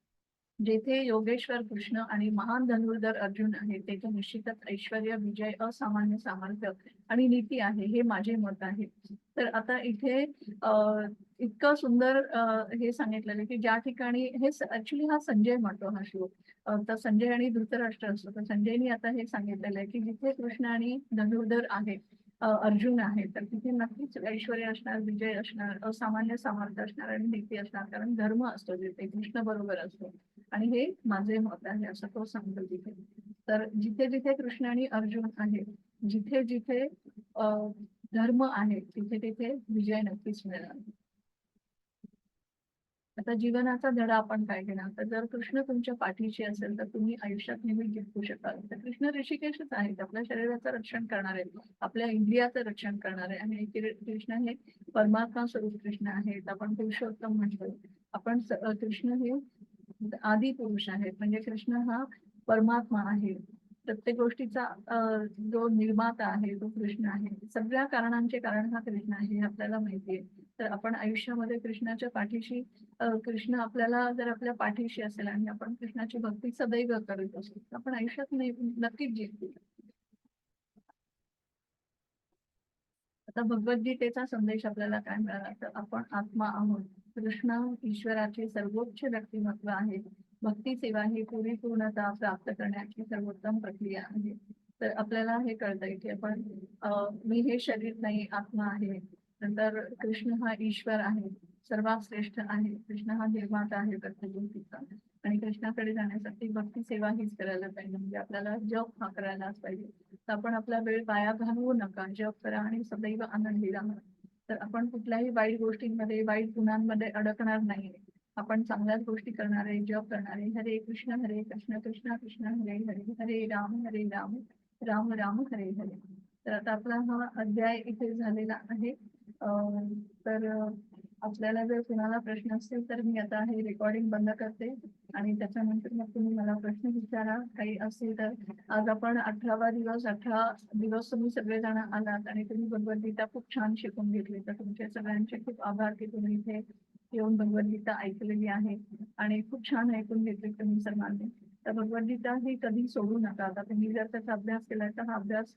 Speaker 1: जेथे योगेश्वर कृष्ण आणि महान धनुर्धर अर्जुन आहे तेथे निश्चितच ऐश्वर्य, विजय, असामान्य सामर्थ्य आणि नीती आहे, हे माझे मत आहे. तर आता इथे इतकं सुंदर हे सांगितलेलं की ज्या ठिकाणी हे ऍक्च्युली हा संजय म्हणतो हा श्लोक. तर संजय आणि धृतराष्ट्र असतो. तर संजयनी आता हे सांगितलेलं आहे की जिथे कृष्ण आणि धनुर्धर आहे, अर्जुन आहे, तर तिथे नक्कीच ऐश्वर्य असणार, विजय असणार, असामान्य सामर्थ्य असणार आणि नीती असणार. कारण धर्म असतो जिथे कृष्ण बरोबर असतो. आणि हे माझे मत आहे असं तो सांगतो तिथे. तर जिथे जिथे कृष्ण आणि अर्जुन आहे, जिथे जिथे धर्म आहे, तिथे तिथे विजय नक्कीच मिळणार. आता जीवनाचा धडा आपण काय घेणार, तर जर कृष्ण तुमच्या पाठीशी असेल तर तुम्ही आयुष्यात नेहमी जिंकू शकाल. तर कृष्ण ऋषिकेशच आहेत, आपल्या शरीराचं रक्षण करणारे, आपल्या इंद्रियाचं रक्षण करणारे. आणि कृष्ण हे परमात्मा स्वरूप कृष्ण आहेत. आपण पुरुषोत्तम म्हणतो. आपण कृष्ण हे आदी पुरुष आहेत. म्हणजे कृष्ण हा परमात्मा आहे. प्रत्येक गोष्टीचा जो निर्माता आहे तो कृष्ण आहे. सगळ्या कारणांचे कारण हा कृष्ण आहे हे आपल्याला माहिती आहे. तर आपण आयुष्यामध्ये कृष्णाच्या पाठीशी कृष्ण आपल्याला जर आपल्या पाठीशी असेल आणि आपण कृष्णाची भक्ती सदैव करत असू तर आपण आयुष्यात नक्कीच जिंकू. आता भगवद्गीतेचा संदेश आपल्याला काय मिळाला, तर आपण आत्मा आहोत. कृष्ण ईश्वराचे सर्वोच्च व्यक्तिमत्व आहे. भक्ती सेवा ही पूर्णता प्राप्त करण्याची सर्वोत्तम प्रक्रिया आहे. तर आपल्याला हे कळतंय की आपण मी हे शरीर नाही, आत्मा आहे. नंतर कृष्ण हा ईश्वर आहे, सर्वात श्रेष्ठ आहे. कृष्ण हा निर्माता आहे प्रत्येक गोष्टीचा. आणि कृष्णाकडे जाण्यासाठी भक्ती सेवा हीच करायला पाहिजे. म्हणजे आपल्याला जप हा करायलाच पाहिजे. तर आपण आपला वेळ वाया घालवू नका, जप करा आणि सदैव आनंदी राहा. तर आपण कुठल्याही वाईट गोष्टींमध्ये, वाईट गुणांमध्ये अडकणार नाही. आपण चांगल्याच गोष्टी करणारे, जप करणारे. हरे कृष्ण कृष्ण कृष्ण हरे हरे, हरे राम राम राम हरे हरे. तर आता आपला हा अध्याय इथे झालेला आहे. तर आपल्याला जर कुणाला प्रश्न असतील तर मी आता हे रेकॉर्डिंग बंद करते आणि त्याच्यानंतर मग तुम्ही मला प्रश्न विचारा काही असतील तर. आज आपण 18वा दिवस, 18 दिवस तुम्ही सगळेजण आलात आणि तुम्ही भगवद्गीता खूप छान शिकून घेतली. तर तुमचे सगळ्यांचे खूप आभार की तुम्ही इथे येऊन भगवद्गीता ऐकलेली आहे आणि खूप छान ऐकून घेतली तुम्ही सर्वांनी. तर भगवद्गीता ही कधी सोडू नका. आता तुम्ही जर त्याचा अभ्यास केला तर हा अभ्यास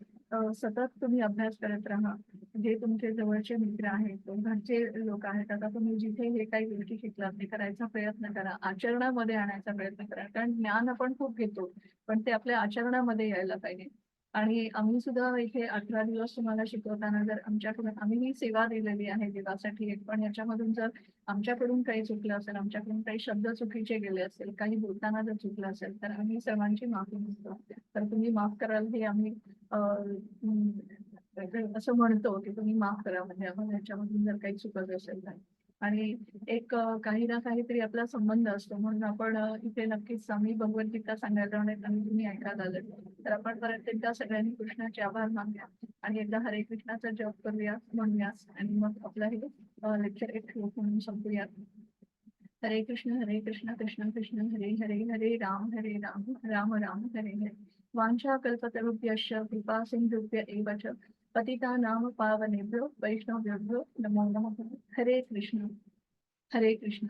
Speaker 1: सतत तुम्ही अभ्यास करत राहा. जे तुमचे जवळचे मित्र आहेत, घरचे लोक आहेत, आता तुम्ही जिथे हे काही गोष्टी शिकलात ते करायचा प्रयत्न करा, आचरणामध्ये आणायचा प्रयत्न करा. कारण ज्ञान आपण खूप घेतो पण ते आपल्या आचरणामध्ये यायला पाहिजे. आणि आम्ही सुद्धा इथे 18 दिवस तुम्हाला शिकवताना जर आमच्याकडून आम्ही ही सेवा दिलेली आहे देवासाठी एक, पण याच्यामधून जर आमच्याकडून काही चुकलं असेल, आमच्याकडून काही शब्द चुकीचे गेले असेल, काही बोलताना जर चुकलं असेल तर आम्ही सर्वांची माफी मागतो. तर तुम्ही माफ कराल हे आम्ही असं म्हणतो की तुम्ही माफ करा, म्हणजे आम्हाला याच्यामधून जर काही चुकत असेल तर. आणि एक काही ना काहीतरी आपला संबंध असतो, म्हणून आपण इथे नक्कीच आम्ही भगवद्गीता सांगायला जाणार आणि तुम्ही ऐकायला आले, तर आपण परत एकदा सगळ्यांनी कृष्णाचे आभार मानूया आणि एकदा हरे कृष्णाचा जप करूया, म्हणूया, आणि मग आपलं हे लेक्चर एक श्लोक म्हणून संपूया. हरे कृष्ण कृष्ण कृष्ण हरे हरे, हरे राम राम राम हरे हरे. वाञ्छाकल्पतरुभ्यश्च कृपा सिन्धुभ्य एव च पतितानां पावनेभ्यो वैष्णवेभ्यो नमो नमः. हरे कृष्ण. हरे कृष्ण.